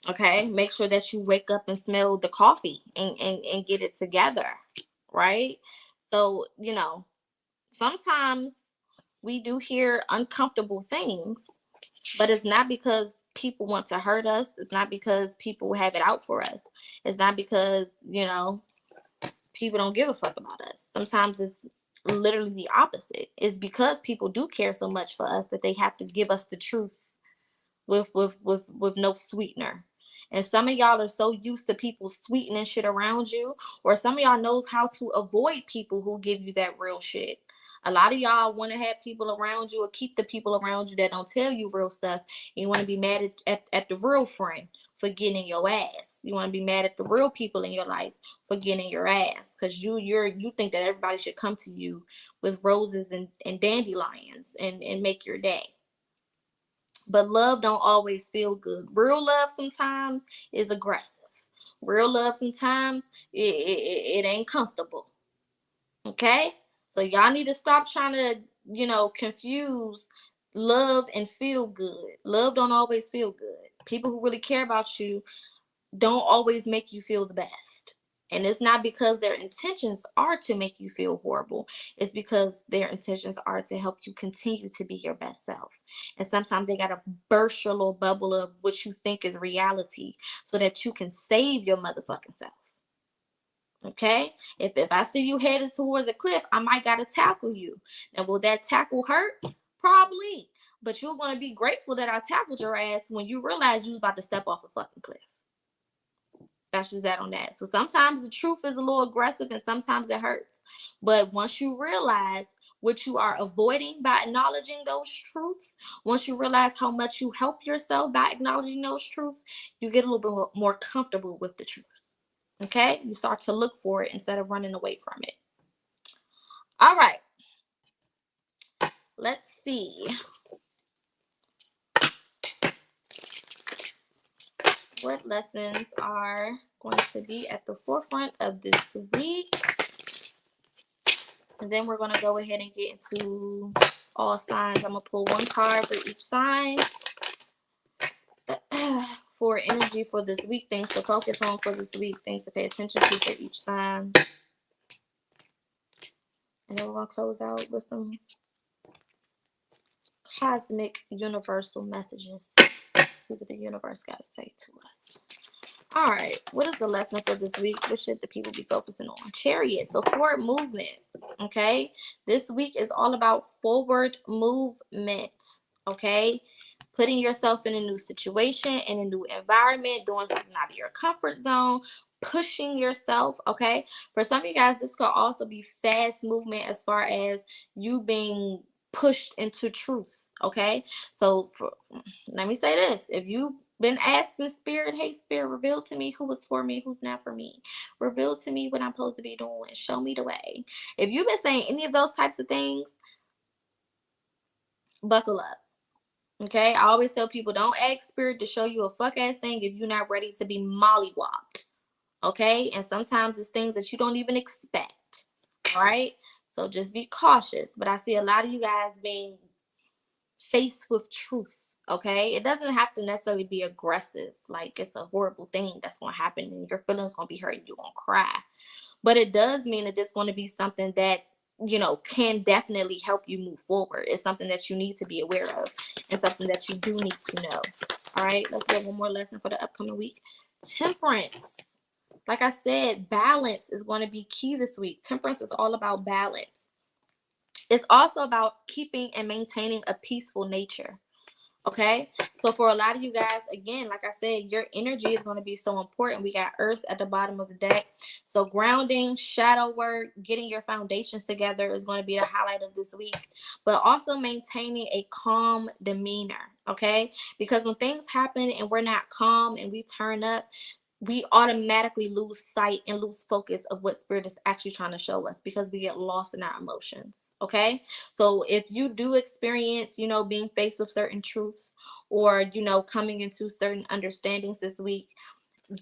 Okay, make sure that you wake up and smell the coffee and get it together. Right? So, sometimes we do hear uncomfortable things, but it's not because people want to hurt us. It's not because people have it out for us. It's not because, people don't give a fuck about us. Sometimes it's literally the opposite. It's because people do care so much for us that they have to give us the truth with no sweetener. And some of y'all are so used to people sweetening shit around you, or some of y'all know how to avoid people who give you that real shit. A lot of y'all want to have people around you or keep the people around you that don't tell you real stuff. You want to be mad at the real friend for getting in your ass. You want to be mad at the real people in your life for getting in your ass because you think that everybody should come to you with roses and dandelions and make your day. But love don't always feel good. Real love sometimes is aggressive. Real love sometimes it ain't comfortable. Okay? So y'all need to stop trying to, confuse love and feel good. Love don't always feel good. People who really care about you don't always make you feel the best. And it's not because their intentions are to make you feel horrible. It's because their intentions are to help you continue to be your best self. And sometimes they got to burst your little bubble of what you think is reality so that you can save your motherfucking self. Okay? If I see you headed towards a cliff, I might gotta tackle you. Now, will that tackle hurt? Probably. But you're gonna be grateful that I tackled your ass when you realize you was about to step off a fucking cliff. That's just that on that. So sometimes the truth is a little aggressive and sometimes it hurts. But once you realize what you are avoiding by acknowledging those truths, once you realize how much you help yourself by acknowledging those truths, you get a little bit more comfortable with the truth. Okay? You start to look for it instead of running away from it. All right. Let's see. What lessons are going to be at the forefront of this week? And then we're going to go ahead and get into all signs. I'm going to pull one card for each sign for energy for this week, things to focus on for this week, things to pay attention to for each sign. And then we're going to close out with some cosmic universal messages. See what the universe got to say to us. All right, what is the lesson for this week? What should the people be focusing on? Chariot, so forward movement, okay? This week is all about forward movement, okay? Putting yourself in a new situation, in a new environment, doing something out of your comfort zone, pushing yourself, okay? For some of you guys, this could also be fast movement as far as you being pushed into truth, okay? So let me say this. If you've been asking spirit, hey spirit, reveal to me who is for me, who's not for me. Reveal to me what I'm supposed to be doing. Show me the way. If you've been saying any of those types of things, buckle up. Okay? I always tell people, don't ask spirit to show you a fuck ass thing if you're not ready to be mollywopped. Okay? And sometimes it's things that you don't even expect. All right? So just be cautious. But I see a lot of you guys being faced with truth. Okay, it doesn't have to necessarily be aggressive, like it's a horrible thing that's going to happen and your feelings going to be hurt and you're going to cry, but it does mean that it's going to be something that, you know, can definitely help you move forward. It's something that you need to be aware of and something that you do need to know. All right, let's get one more lesson for the upcoming week. Temperance, like I said, balance is going to be key this week. Temperance is all about balance. It's also about keeping and maintaining a peaceful nature. Okay, so for a lot of you guys, again, like I said, your energy is going to be so important. We got earth at the bottom of the deck, so grounding, shadow work, getting your foundations together is going to be the highlight of this week, but also maintaining a calm demeanor. Okay, because when things happen and we're not calm and we turn up, we automatically lose sight and lose focus of what spirit is actually trying to show us because we get lost in our emotions. Okay, so if you do experience, you know, being faced with certain truths or, you know, coming into certain understandings this week,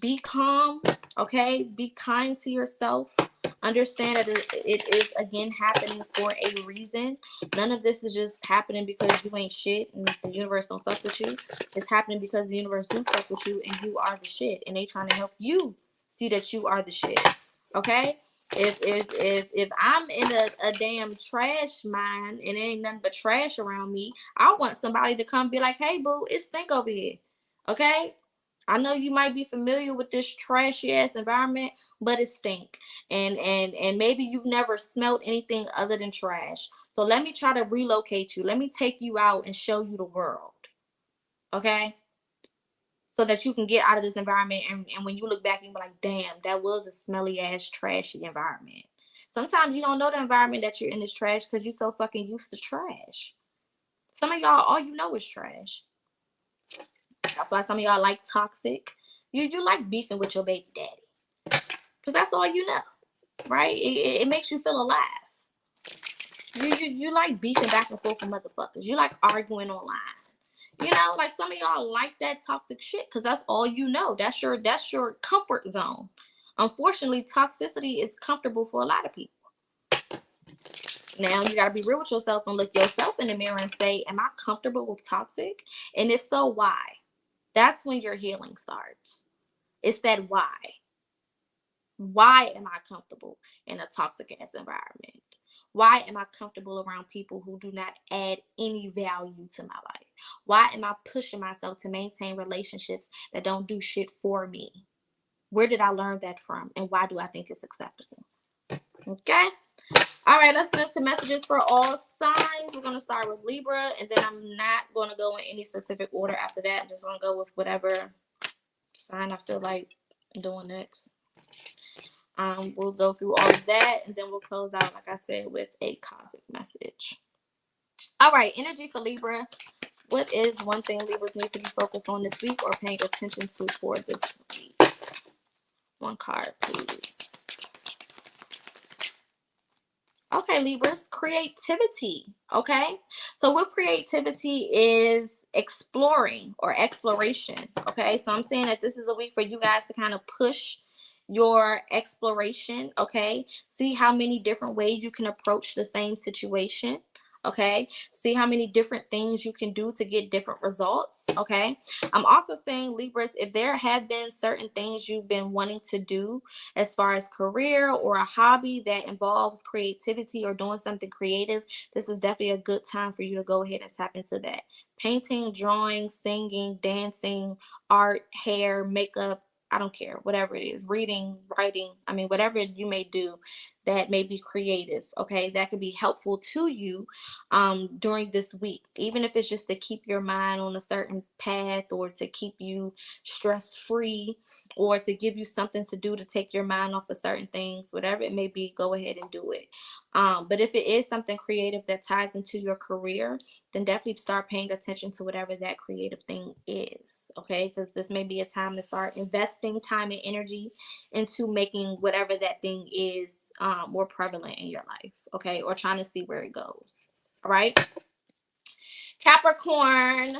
be calm. Okay, be kind to yourself. Understand that it is again happening for a reason. None of this is just happening because you ain't shit and the universe don't fuck with you. It's happening because the universe do fuck with you and you are the shit, and they trying to help you see that you are the shit. Okay, if I'm in a damn trash mine and there ain't nothing but trash around me, I want somebody to come be like, hey boo, it stink over here. Okay, I know you might be familiar with this trashy ass environment, but it stink. And maybe you've never smelled anything other than trash. So let me try to relocate you. Let me take you out and show you the world. Okay? So that you can get out of this environment and when you look back and be like, damn, that was a smelly ass trashy environment. Sometimes you don't know the environment that you're in is trash because you're so fucking used to trash. Some of y'all, all you know is trash. That's why some of y'all like toxic. You like beefing with your baby daddy. Because that's all you know, right? It makes you feel alive. You like beefing back and forth with motherfuckers. You like arguing online. You know, like some of y'all like that toxic shit because that's all you know. That's your comfort zone. Unfortunately, toxicity is comfortable for a lot of people. Now you gotta be real with yourself and look yourself in the mirror and say, am I comfortable with toxic? And if so, why? That's when your healing starts. It's that why. Why am I comfortable in a toxic ass environment? Why am I comfortable around people who do not add any value to my life? Why am I pushing myself to maintain relationships that don't do shit for me? Where did I learn that from? And why do I think it's acceptable? Okay. All right, let's get into messages for all signs. We're going to start with Libra, and then I'm not going to go in any specific order after that. I'm just going to go with whatever sign I feel like doing next. We'll go through all of that, and then we'll close out, like I said, with a cosmic message. All right, energy for Libra. What is one thing Libras need to be focused on this week or paying attention to for this week? One card, please. Okay, Libras, creativity. Okay, so what creativity is exploring or exploration. Okay, so I'm saying that this is a week for you guys to kind of push your exploration. Okay, see how many different ways you can approach the same situation. Okay, see how many different things you can do to get different results. Okay, I'm also saying, Libras, if there have been certain things you've been wanting to do as far as career or a hobby that involves creativity or doing something creative, this is definitely a good time for you to go ahead and tap into that. Painting, drawing, singing, dancing, art, hair, makeup, I don't care, whatever it is, reading, writing, I mean, whatever you may do that may be creative, okay, that could be helpful to you during this week, even if it's just to keep your mind on a certain path or to keep you stress-free or to give you something to do to take your mind off of certain things, whatever it may be, go ahead and do it. But if it is something creative that ties into your career, then definitely start paying attention to whatever that creative thing is, okay? Because this may be a time to start investing time and energy into making whatever that thing is more prevalent in your life, okay? Or trying to see where it goes, all right? Capricorn.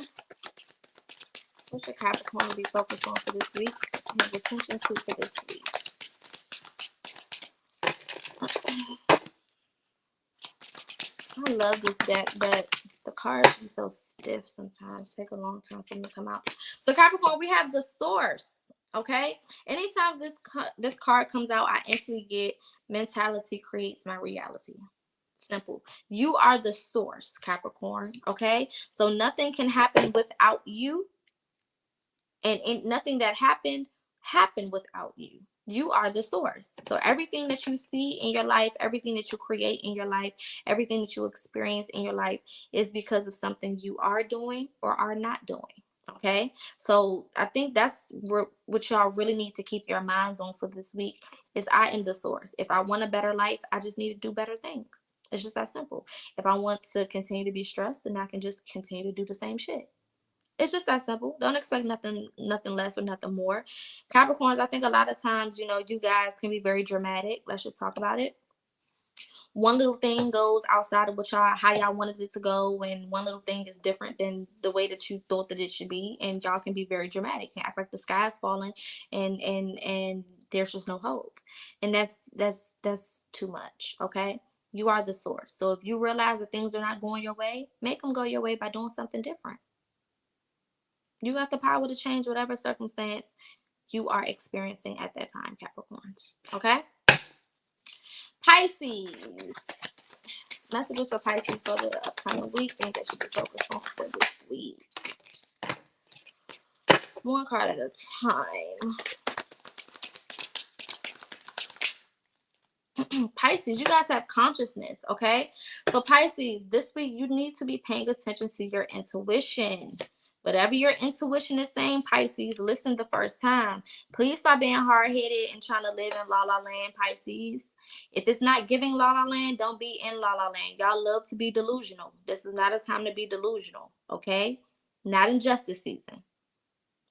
What should Capricorn be focused on for this week? Pay attention to for this week. I love this deck, but the cards be so stiff sometimes. Take a long time for them to come out. So Capricorn, we have the source. Okay. Anytime this card comes out, I instantly get mentality creates my reality. Simple. You are the source, Capricorn. Okay. So nothing can happen without you. And nothing that happened without you. You are the source. So everything that you see in your life, everything that you create in your life, everything that you experience in your life is because of something you are doing or are not doing. Okay, so I think that's what y'all really need to keep your minds on for this week is I am the source. If I want a better life, I just need to do better things. It's just that simple. If I want to continue to be stressed, then I can just continue to do the same shit. It's just that simple. Don't expect nothing less or nothing more. Capricorns, I think a lot of times, you guys can be very dramatic. Let's just talk about it. One little thing goes outside of how y'all wanted it to go, and one little thing is different than the way that you thought that it should be, and y'all can be very dramatic. You can act like the sky's falling and there's just no hope. And that's too much, okay? You are the source. So if you realize that things are not going your way, make them go your way by doing something different. You got the power to change whatever circumstance you are experiencing at that time, Capricorns. Okay? Pisces. Messages for Pisces for the upcoming week. Things that you can focus on for this week. One card at a time. Pisces, you guys have consciousness, okay? So Pisces, this week you need to be paying attention to your intuition. Whatever your intuition is saying, Pisces, listen the first time. Please stop being hard-headed and trying to live in la-la land, Pisces. If it's not giving la-la land, don't be in la-la land. Y'all love to be delusional. This is not a time to be delusional, okay? Not in justice season.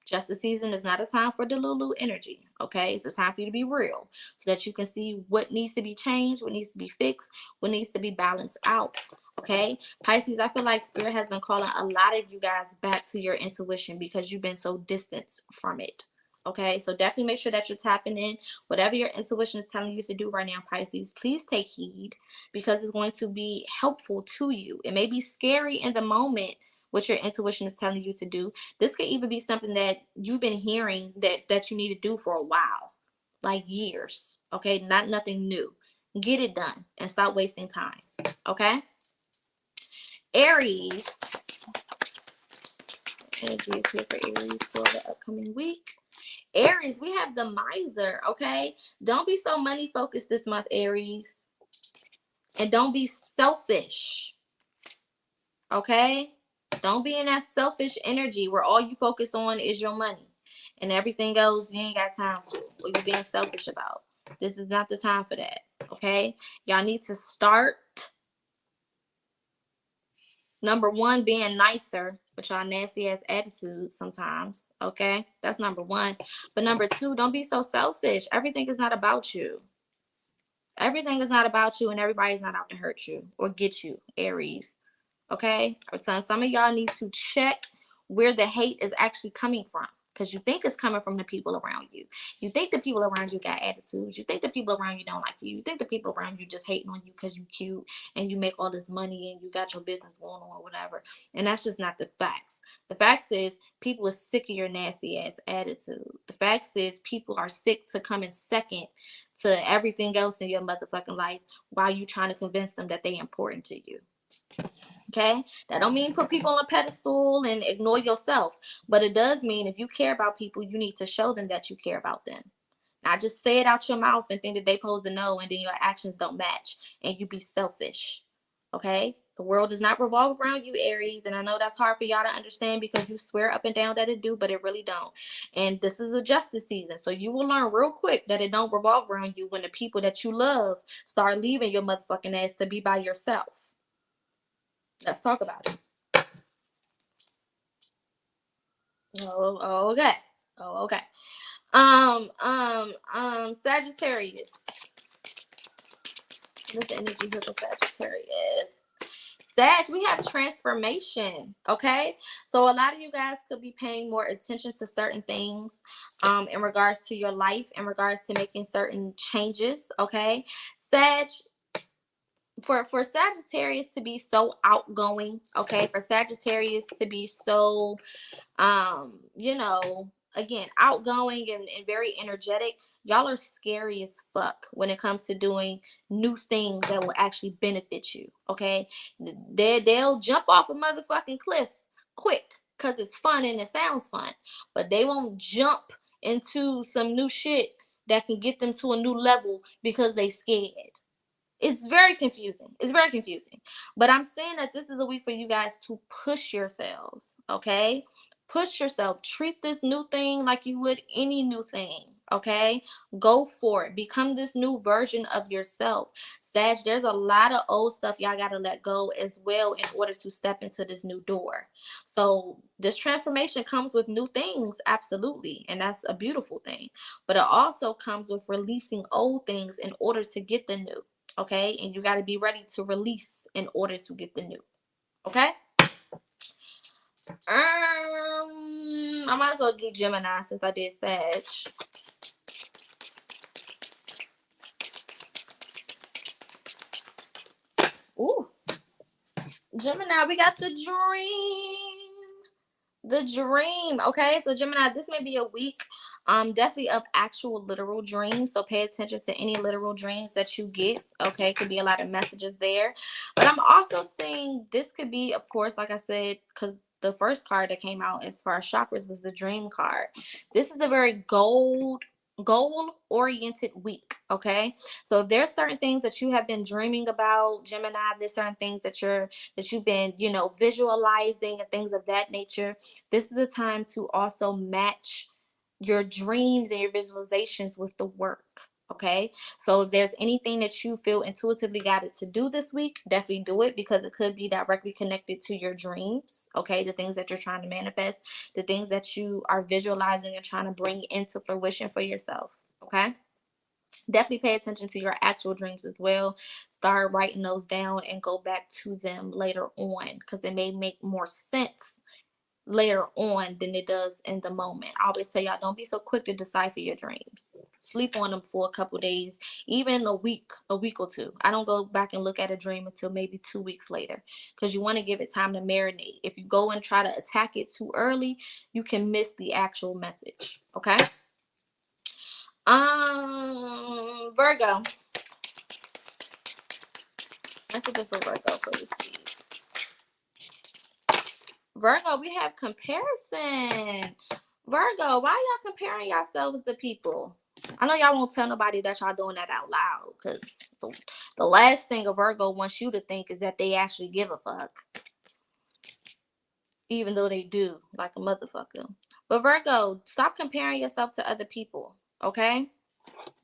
Justice season is not a time for delulu energy, okay? It's a time for you to be real so that you can see what needs to be changed, what needs to be fixed, what needs to be balanced out, okay? Pisces, I feel like Spirit has been calling a lot of you guys back to your intuition because you've been so distant from it, okay? So definitely make sure that you're tapping in. Whatever your intuition is telling you to do right now, Pisces, please take heed because it's going to be helpful to you. It may be scary in the moment, what your intuition is telling you to do. This could even be something that you've been hearing that you need to do for a while, like years, okay? Nothing new. Get it done and stop wasting time, okay? Aries. Energy is here for Aries for the upcoming week. Aries, we have the miser, okay? Don't be so money focused this month, Aries. And don't be selfish, okay? Don't be in that selfish energy where all you focus on is your money. And everything else you ain't got time for. What you being selfish about. This is not the time for that, okay? Y'all need to start, number one, being nicer with y'all nasty ass attitudes sometimes, okay? That's number one. But number two, don't be so selfish. Everything is not about you. Everything is not about you, and everybody's not out to hurt you or get you, Aries. Okay? So some of y'all need to check where the hate is actually coming from. Because you think it's coming from the people around you. You think the people around you got attitudes. You think the people around you don't like you. You think the people around you just hating on you because you cute and you make all this money and you got your business going on or whatever. And that's just not the facts. The facts is people are sick of your nasty ass attitude. The facts is people are sick to come in second to everything else in your motherfucking life while you trying to convince them that they important to you. Okay, that don't mean put people on a pedestal and ignore yourself, but it does mean if you care about people, you need to show them that you care about them. Not just say it out your mouth and think that they supposed to know, and then your actions don't match, and you be selfish. Okay, the world does not revolve around you, Aries, and I know that's hard for y'all to understand because you swear up and down that it do, but it really don't. And this is a justice season, so you will learn real quick that it don't revolve around you when the people that you love start leaving your motherfucking ass to be by yourself. Let's talk about it. Oh, okay. Oh, okay. Sagittarius. What's the energy here for Sagittarius? Sag, we have transformation. Okay, so a lot of you guys could be paying more attention to certain things in regards to your life, in regards to making certain changes. Okay, Sag, for Sagittarius to be so outgoing, okay, for Sagittarius to be so you know, again, outgoing and very energetic, y'all are scary as fuck when it comes to doing new things that will actually benefit you. Okay, they'll jump off a motherfucking cliff quick because it's fun and it sounds fun, but they won't jump into some new shit that can get them to a new level because they scared. It's very confusing. It's very confusing. But I'm saying that this is a week for you guys to push yourselves, okay? Push yourself. Treat this new thing like you would any new thing, okay? Go for it. Become this new version of yourself. Sag, there's a lot of old stuff y'all got to let go as well in order to step into this new door. So this transformation comes with new things, absolutely. And that's a beautiful thing. But it also comes with releasing old things in order to get the new. Okay, and you got to be ready to release in order to get the new. Okay, I might as well do Gemini since I did Sag. Ooh, Gemini, we got the dream. Okay, so Gemini, this may be a week definitely of actual literal dreams, so pay attention to any literal dreams that you get. Okay, could be a lot of messages there, but I'm also saying this could be, of course, like I said, because the first card that came out as far as chakras was the dream card. This is a very goal oriented week. Okay, so if there's certain things that you have been dreaming about, Gemini, there's certain things that you've been, you know, visualizing and things of that nature. This is a time to also match your dreams and your visualizations with the work. Okay, so if there's anything that you feel intuitively guided to do this week, definitely do it because it could be directly connected to your dreams. Okay, the things that you're trying to manifest, the things that you are visualizing and trying to bring into fruition for yourself. Okay, definitely pay attention to your actual dreams as well. Start writing those down and go back to them later on because it may make more sense later on than it does in the moment. I always say, y'all, don't be so quick to decipher your dreams. Sleep on them for a couple days, even a week or two. I don't go back and look at a dream until maybe 2 weeks later because you want to give it time to marinate. If you go and try to attack it too early, you can miss the actual message. Okay. Virgo. That's a different Virgo for this week. Virgo, we have comparison. Virgo, why y'all comparing yourselves to people? I know y'all won't tell nobody that y'all doing that out loud, because the last thing a Virgo wants you to think is that they actually give a fuck, even though they do, like a motherfucker. But Virgo, stop comparing yourself to other people, okay?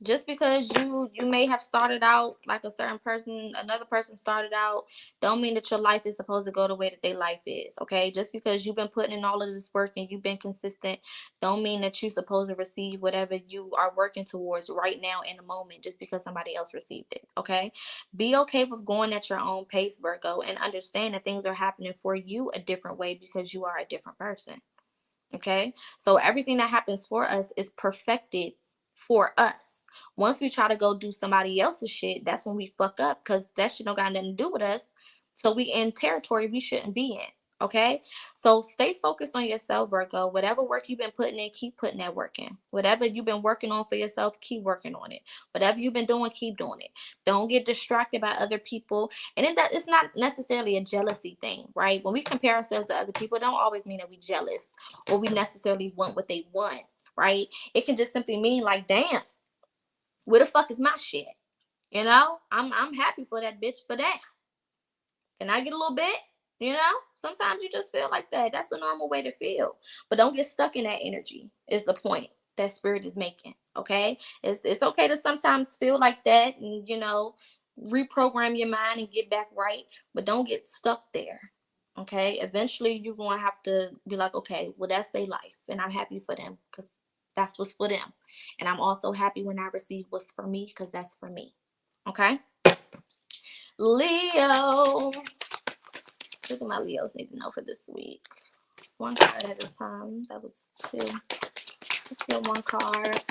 Just because you may have started out like a certain person, another person started out, don't mean that your life is supposed to go the way that their life is. Okay, just because you've been putting in all of this work and you've been consistent, don't mean that you're supposed to receive whatever you are working towards right now in the moment just because somebody else received it. Okay, be okay with going at your own pace, Virgo, and understand that things are happening for you a different way because you are a different person. Okay, so everything that happens for us is perfected for us. Once we try to go do somebody else's shit, that's when we fuck up, because that shit don't got nothing to do with us. So we in territory we shouldn't be in. Okay, so stay focused on yourself, Virgo. Whatever work you've been putting in, keep putting that work in. Whatever you've been working on for yourself, keep working on it. Whatever you've been doing, keep doing it. Don't get distracted by other people. And it's not necessarily a jealousy thing, right? When we compare ourselves to other people, it don't always mean that we jealous or we necessarily want what they want, right? It can just simply mean like, damn, where the fuck is my shit? You know, I'm happy for that bitch for that. Can I get a little bit? You know, sometimes you just feel like that. That's a normal way to feel. But don't get stuck in that energy, is the point that spirit is making. Okay. It's okay to sometimes feel like that and, you know, reprogram your mind and get back right. But don't get stuck there. Okay. Eventually you're gonna have to be like, okay, well, that's their life. And I'm happy for them because that's what's for them. And I'm also happy when I receive what's for me because that's for me. Okay. Leo. Look at my Leos need to know for this week. One card at a time. That was two. Let's get one card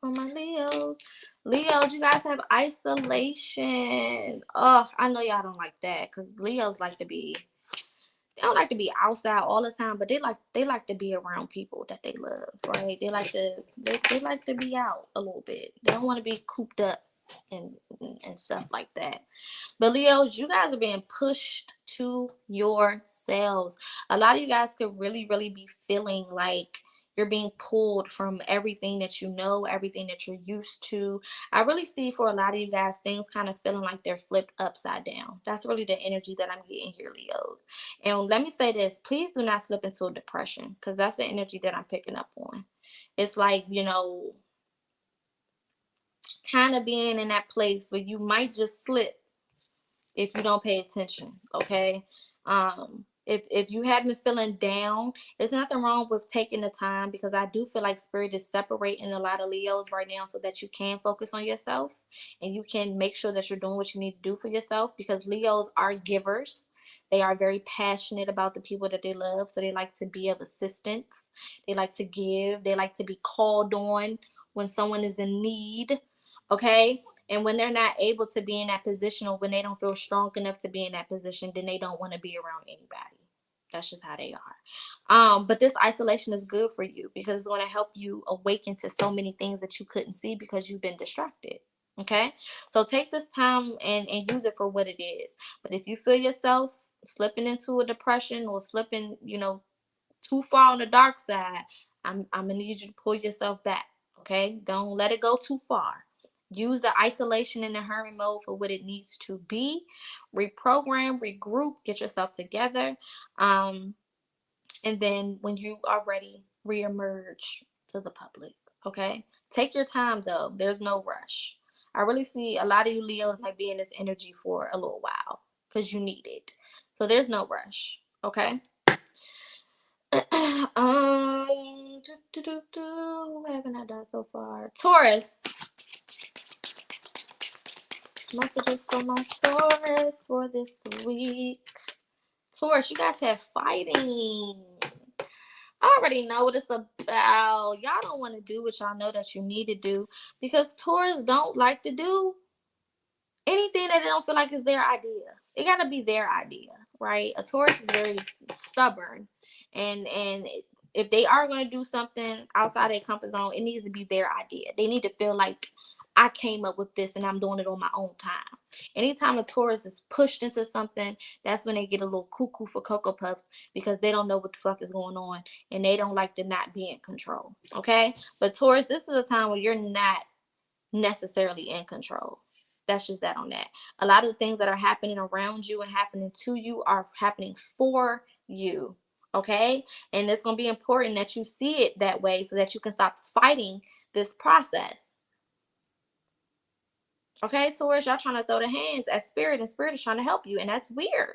for my Leos. Leos, you guys have isolation. Oh, I know y'all don't like that because Leos like to be. They don't like to be outside all the time, but they like to be around people that they love, right? They like to be out a little bit. They don't want to be cooped up and stuff like that. But Leos, you guys are being pushed to yourselves. A lot of you guys could really, really be feeling like you're being pulled from everything that you know, everything that you're used to. I really see for a lot of you guys things kind of feeling like they're flipped upside down. That's really the energy that I'm getting here, Leos. And let me say this, please do not slip into a depression because that's the energy that I'm picking up on. It's like, you know, kind of being in that place where you might just slip if you don't pay attention. Okay. If you have been feeling down, there's nothing wrong with taking the time, because I do feel like spirit is separating a lot of Leos right now so that you can focus on yourself and you can make sure that you're doing what you need to do for yourself, because Leos are givers. They are very passionate about the people that they love, so they like to be of assistance. They like to give. They like to be called on when someone is in need. Okay. And when they're not able to be in that position, or when they don't feel strong enough to be in that position, then they don't want to be around anybody. That's just how they are. But this isolation is good for you because it's going to help you awaken to so many things that you couldn't see because you've been distracted. Okay. So take this time and use it for what it is. But if you feel yourself slipping into a depression or slipping, you know, too far on the dark side, I'm gonna need you to pull yourself back. Okay. Don't let it go too far. Use the isolation and the hermit mode for what it needs to be. Reprogram, regroup, get yourself together. And then when you are ready, reemerge to the public. Okay. Take your time though. There's no rush. I really see a lot of you Leos might be in this energy for a little while because you need it. So there's no rush. Okay. What haven't I done so far? Taurus. Messages for my Taurus for this week. Taurus, you guys have fighting. I already know what it's about. Y'all don't want to do what y'all know that you need to do, because Taurus don't like to do anything that they don't feel like is their idea. It got to be their idea, right? A Taurus is very stubborn, and if they are going to do something outside their comfort zone, it needs to be their idea. They need to feel like I came up with this and I'm doing it on my own time. Anytime a Taurus is pushed into something, that's when they get a little cuckoo for Cocoa Puffs, because they don't know what the fuck is going on and they don't like to not be in control. Okay? But Taurus, this is a time where you're not necessarily in control. That's just that on that. A lot of the things that are happening around you and happening to you are happening for you. Okay? And it's going to be important that you see it that way so that you can stop fighting this process. Okay, Taurus, y'all trying to throw the hands at Spirit, and Spirit is trying to help you, and that's weird.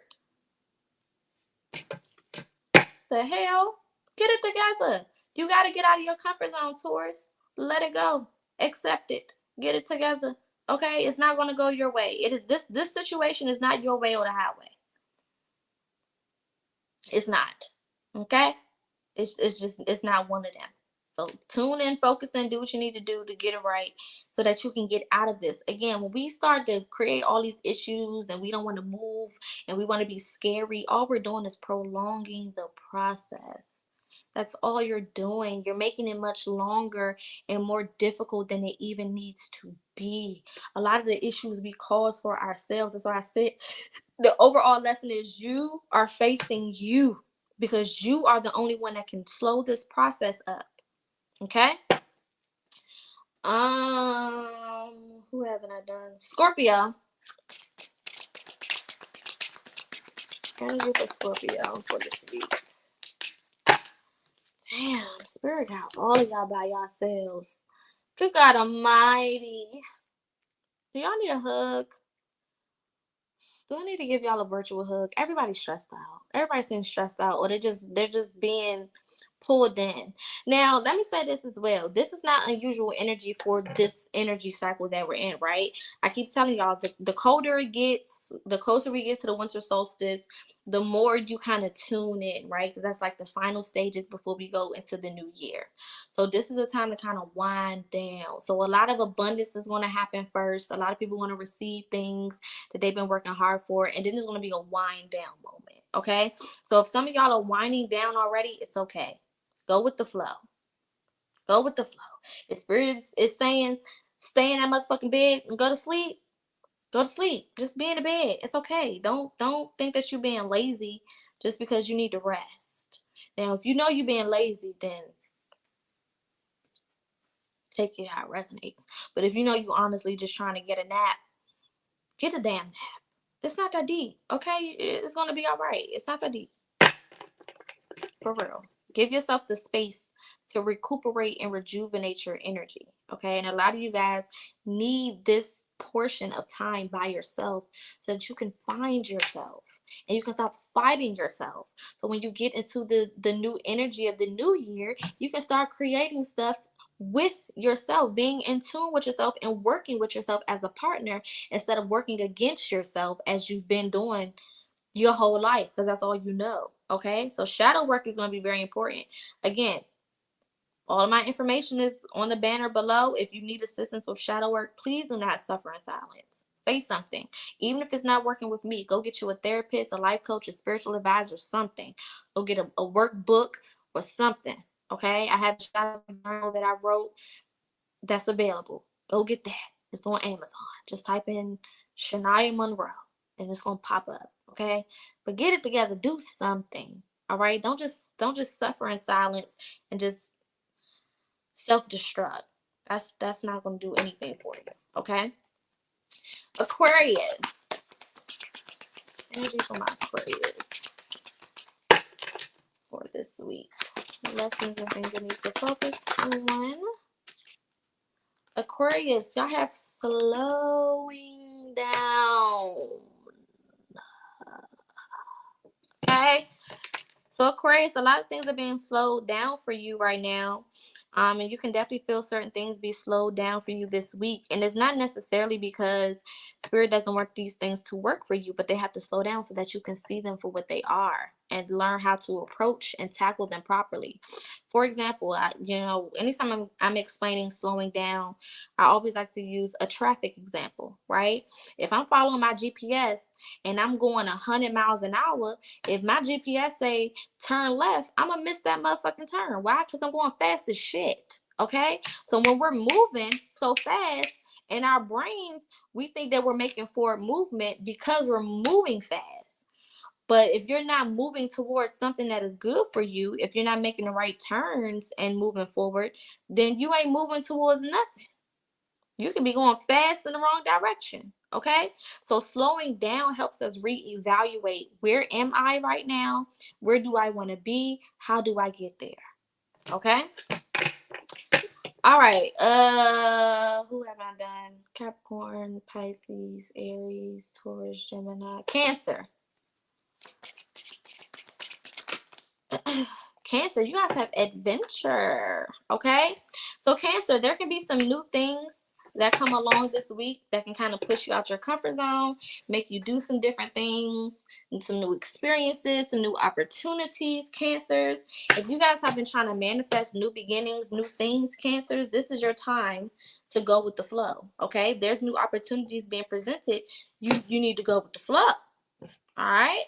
The hell? Get it together. You got to get out of your comfort zone, Taurus. Let it go. Accept it. Get it together. Okay, it's not going to go your way. It is this situation is not your way or the highway. It's not. Okay? It's not one of them. So tune in, focus in, do what you need to do to get it right so that you can get out of this. Again, when we start to create all these issues and we don't want to move and we want to be scary, all we're doing is prolonging the process. That's all you're doing. You're making it much longer and more difficult than it even needs to be. A lot of the issues we cause for ourselves. That's why I said the overall lesson is you are facing you, because you are the only one that can slow this process up. Okay? Who haven't I done? Scorpio. Energy for Scorpio for this week. Damn, Spirit got all of y'all by yourselves. Good God Almighty. Do y'all need a hug? Do I need to give y'all a virtual hug? Everybody's stressed out. Everybody seems stressed out, or they're just being pulled in. Now, let me say this as well. This is not unusual energy for this energy cycle that we're in, right? I keep telling y'all, the colder it gets, the closer we get to the winter solstice, the more you kind of tune in, right? Because that's like the final stages before we go into the new year. So this is a time to kind of wind down. So a lot of abundance is going to happen first. A lot of people want to receive things that they've been working hard for, and then there's going to be a wind down moment. Okay, so if some of y'all are winding down already, it's okay. Go with the flow. Go with the flow. If Spirit is saying stay in that motherfucking bed and go to sleep, go to sleep. Just be in the bed. It's okay. Don't think that you're being lazy just because you need to rest. Now, if you know you're being lazy, then take it how it resonates. But if you know you honestly just trying to get a nap, get a damn nap. It's not that deep, okay? It's gonna be all right. It's not that deep. For real. Give yourself the space to recuperate and rejuvenate your energy, okay? And a lot of you guys need this portion of time by yourself so that you can find yourself and you can stop fighting yourself. So when you get into the new energy of the new year, you can start creating stuff with yourself, being in tune with yourself and working with yourself as a partner instead of working against yourself as you've been doing your whole life, because that's all you know. Okay, so shadow work is going to be very important. Again, all of my information is on the banner below. If you need assistance with shadow work, please do not suffer in silence. Say something. Even if it's not working with me, go get you a therapist, a life coach, a spiritual advisor, something. Go get a workbook or something. Okay, I have a shadow journal that I wrote that's available. Go get that. It's on Amazon. Just type in Shania Monroe and it's gonna pop up. Okay, but get it together. Do something. All right. Don't just suffer in silence and just self-destruct. That's not gonna do anything for you. Okay. Aquarius. Energy for my Aquarius for this week. Lessons and things I need to focus on. Aquarius, y'all have slowing down. Okay. So Aquarius, a lot of things are being slowed down for you right now. And you can definitely feel certain things be slowed down for you this week. And it's not necessarily because Spirit doesn't want these things to work for you, but they have to slow down so that you can see them for what they are and learn how to approach and tackle them properly. For example, anytime I'm explaining slowing down, I always like to use a traffic example, right? If I'm following my GPS and I'm going 100 miles an hour, if my GPS say turn left, I'm gonna miss that motherfucking turn. Why? Because I'm going fast as shit. Okay, so when we're moving so fast In our brains, we think that we're making forward movement because we're moving fast. But if you're not moving towards something that is good for you, if you're not making the right turns and moving forward, then you ain't moving towards nothing. You can be going fast in the wrong direction. Okay. So slowing down helps us reevaluate, where am I right now? Where do I want to be? How do I get there? Okay. All right. Who have I done? Capricorn, Pisces, Aries, Taurus, Gemini, Cancer. Cancer, you guys have adventure. Okay. So Cancer, there can be some new things that come along this week that can kind of push you out your comfort zone, make you do some different things, and some new experiences, some new opportunities. Cancers, if you guys have been trying to manifest new beginnings, new things, Cancers, this is your time to go with the flow. Okay. There's new opportunities being presented. You need to go with the flow. All right.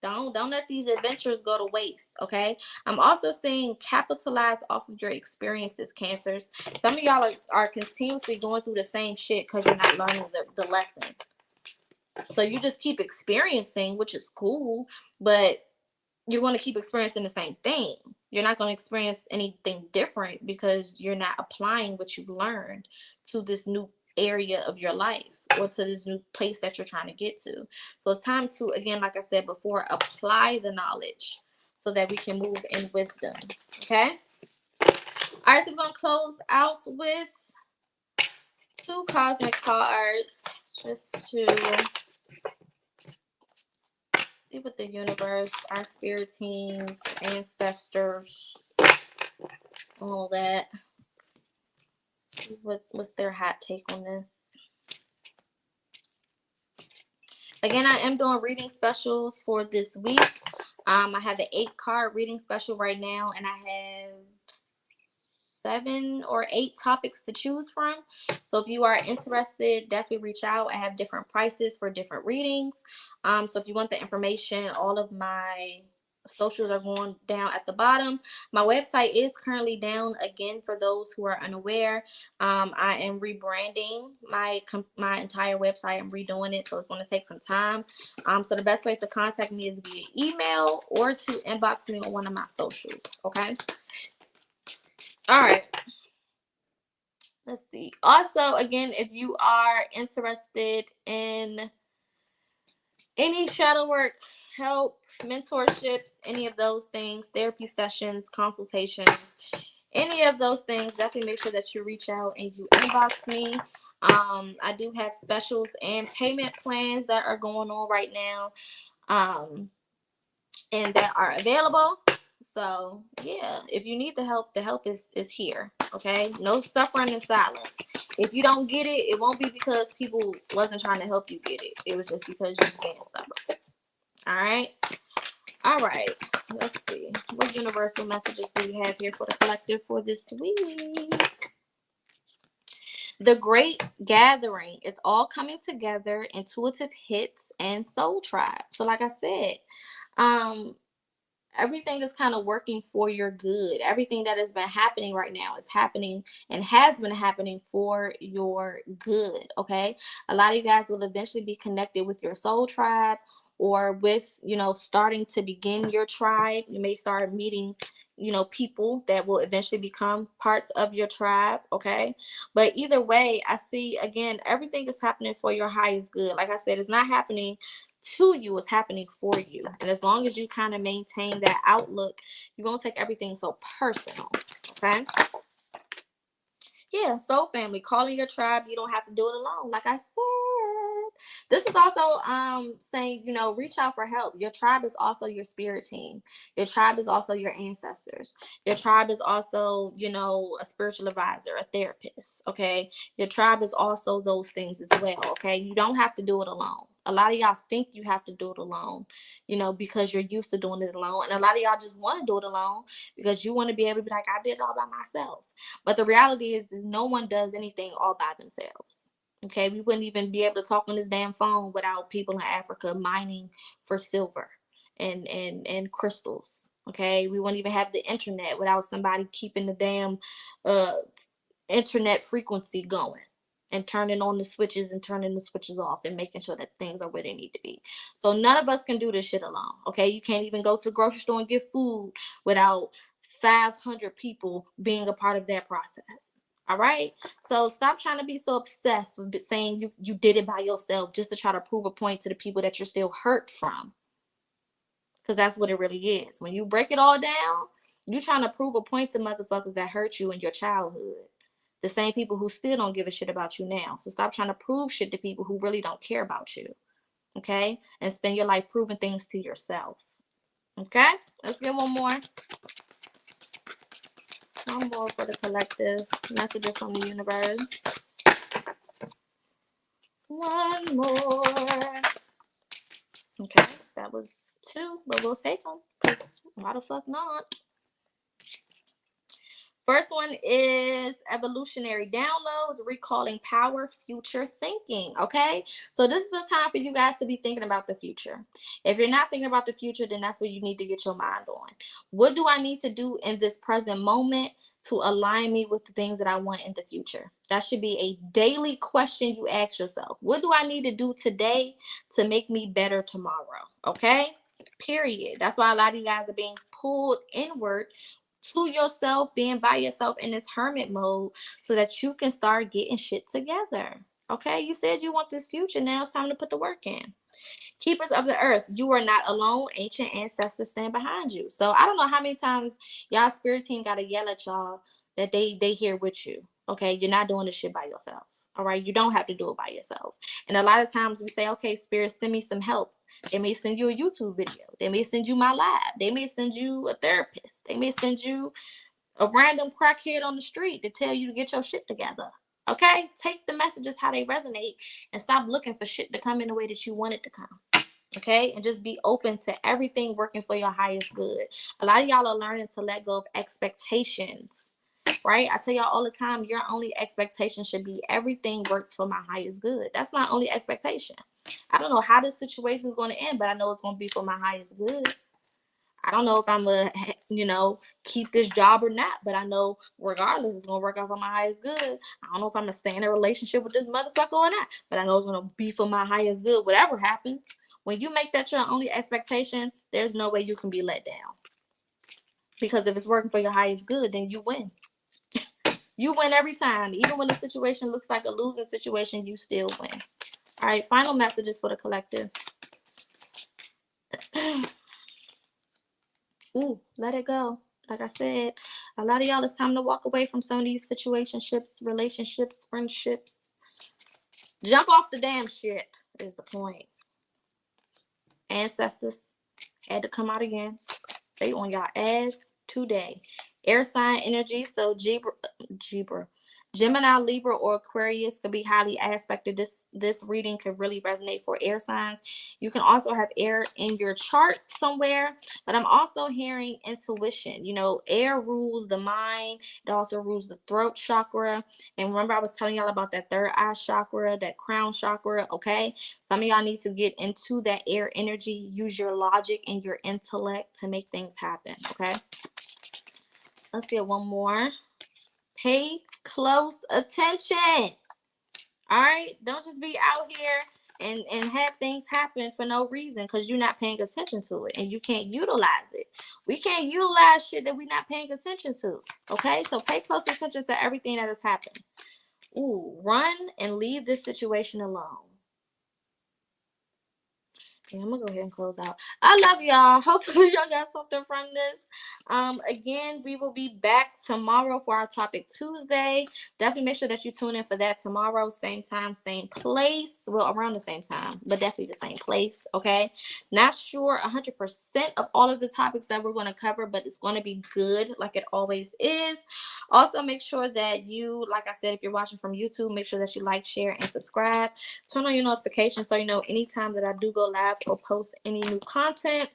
Don't let these adventures go to waste, okay? I'm also saying capitalize off of your experiences, Cancers. Some of y'all are continuously going through the same shit because you're not learning the lesson. So you just keep experiencing, which is cool, but you're going to keep experiencing the same thing. You're not going to experience anything different because you're not applying what you've learned to this new area of your life or to this new place that you're trying to get to. So it's time to, again, like I said before, apply the knowledge so that we can move in wisdom. Okay? All right, so we're going to close out with 2 cosmic cards just to see what the universe, our spirit teams, ancestors, all that. See what's their hot take on this. Again, I am doing reading specials for this week. I have an 8-card reading special right now, and I have 7 or 8 topics to choose from. So if you are interested, definitely reach out. I have different prices for different readings. So if you want the information, all of my socials are going down at the bottom. My website is currently down again for those who are unaware. I am rebranding my entire website. I'm redoing it, so it's going to take some time. So the best way to contact me is via email or to inbox me on one of my socials. Okay. All right. Let's see. Also, again, if you are interested in any shadow work, help, mentorships, any of those things, therapy sessions, consultations, any of those things, definitely make sure that you reach out and you inbox me. I do have specials and payment plans that are going on right now, and that are available. So yeah, if you need the help is here. Okay, no suffering in silence. If you don't get it, it won't be because people wasn't trying to help you get it. It was just because you're being stubborn. All right. All right. Let's see. What universal messages do we have here for the collective for this week? The Great Gathering. It's all coming together. Intuitive hits and soul tribe. So like I said, everything is kind of working for your good. Everything that has been happening right now is happening and has been happening for your good. Okay. A lot of you guys will eventually be connected with your soul tribe, or with, starting to begin your tribe. You may start meeting, people that will eventually become parts of your tribe. Okay. But either way, I see, again, everything is happening for your highest good. Like I said, it's not happening to you, is happening for you. And as long as you kind of maintain that outlook, you won't take everything so personal. Okay. Yeah, soul family, calling your tribe. You don't have to do it alone. Like I said, this is also saying, reach out for help. Your tribe is also your spirit team. Your tribe is also your ancestors. Your tribe is also, a spiritual advisor, a therapist. Okay. Your tribe is also those things as well. Okay. You don't have to do it alone. A lot of y'all think you have to do it alone, because you're used to doing it alone. And a lot of y'all just want to do it alone because you want to be able to be like, I did it all by myself. But the reality is no one does anything all by themselves. Okay, we wouldn't even be able to talk on this damn phone without people in Africa mining for silver and crystals. Okay, we wouldn't even have the internet without somebody keeping the damn internet frequency going and turning on the switches and turning the switches off and making sure that things are where they need to be. So none of us can do this shit alone. Okay, you can't even go to the grocery store and get food without 500 people being a part of that process. All right, so stop trying to be so obsessed with saying you did it by yourself just to try to prove a point to the people that you're still hurt from, because that's what it really is. When you break it all down, you trying to prove a point to motherfuckers that hurt you in your childhood, the same people who still don't give a shit about you now. So stop trying to prove shit to people who really don't care about you. Okay, and spend your life proving things to yourself. Okay, let's get one more. One more for the collective. Messages from the universe. One more. Okay, that was 2, but we'll take them, because why the fuck not? First one is evolutionary downloads, recalling power, future thinking. Okay, so this is the time for you guys to be thinking about the future. If you're not thinking about the future, then that's where you need to get your mind on. What do I need to do in this present moment to align me with the things that I want in the future? That should be a daily question you ask yourself. What do I need to do today to make me better tomorrow? Okay, period. That's why a lot of you guys are being pulled inward to yourself, being by yourself in this hermit mode, so that you can start getting shit together. Okay, you said you want this future. Now it's time to put the work in. Keepers of the earth, you are not alone. Ancient ancestors stand behind you. So I don't know how many times y'all spirit team gotta yell at y'all that they here with you. Okay, you're not doing this shit by yourself. All right, you don't have to do it by yourself. And a lot of times we say, okay, spirit, send me some help. They may send you a YouTube video. They may send you my live. They may send you a therapist. They may send you a random crackhead on the street to tell you to get your shit together. Okay? Take the messages how they resonate and stop looking for shit to come in the way that you want it to come. Okay? And just be open to everything working for your highest good. A lot of y'all are learning to let go of expectations. Right? I tell y'all all the time, your only expectation should be everything works for my highest good. That's my only expectation. I don't know how this situation is going to end, but I know it's going to be for my highest good. I don't know if I'm going to, keep this job or not, but I know regardless, it's going to work out for my highest good. I don't know if I'm going to stay in a relationship with this motherfucker or not, but I know it's going to be for my highest good, whatever happens. When you make that your only expectation, there's no way you can be let down. Because if it's working for your highest good, then you win. You win every time. Even when the situation looks like a losing situation, you still win. All right, final messages for the collective. Ooh, let it go. Like I said, a lot of y'all, it's time to walk away from some of these situationships, relationships, friendships. Jump off the damn shit is the point. Ancestors had to come out again. They on y'all ass today. Air sign energy, so Gemini, Libra, or Aquarius could be highly aspected. This reading could really resonate for air signs. You can also have air in your chart somewhere, but I'm also hearing intuition. Air rules the mind. It also rules the throat chakra. And remember, I was telling y'all about that third eye chakra, that crown chakra, okay? Some of y'all need to get into that air energy. Use your logic and your intellect to make things happen, okay? Let's get one more. Pay close attention. All right? Don't just be out here and have things happen for no reason because you're not paying attention to it and you can't utilize it. We can't utilize shit that we're not paying attention to. Okay? So pay close attention to everything that has happened. Ooh, run and leave this situation alone. Okay, I'm gonna go ahead and close out. I love y'all. Hopefully y'all got something from this. Again, we will be back tomorrow for our topic Tuesday. Definitely make sure that you tune in for that tomorrow. Same time, same place. Well, around the same time, but definitely the same place. Okay. Not sure 100% of all of the topics that we're going to cover, but it's going to be good like it always is. Also, make sure that you, like I said, if you're watching from YouTube, make sure that you like, share, and subscribe. Turn on your notifications so you know anytime that I do go live or post any new content.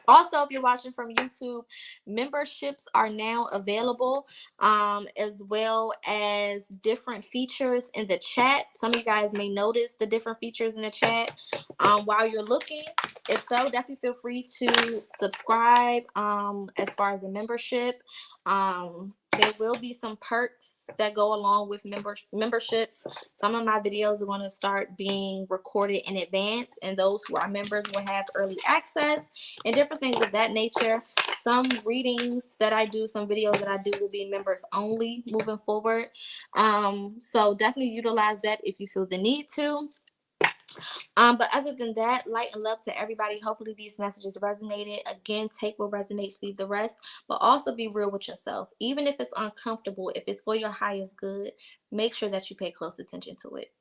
Also, if you're watching from YouTube, memberships are now available, as well as different features in the chat. Some of you guys may notice the different features in the chat while you're looking. If so, definitely feel free to subscribe as far as a membership. There will be some perks that go along with memberships. Some of my videos are going to start being recorded in advance, and those who are members will have early access and different things of that nature. Some readings that I do, some videos that I do will be members only moving forward. So definitely utilize that if you feel the need to. But other than that, light and love to everybody. Hopefully these messages resonated. Again, take what resonates, leave the rest. But also be real with yourself. Even if it's uncomfortable, if it's for your highest good, make sure that you pay close attention to it.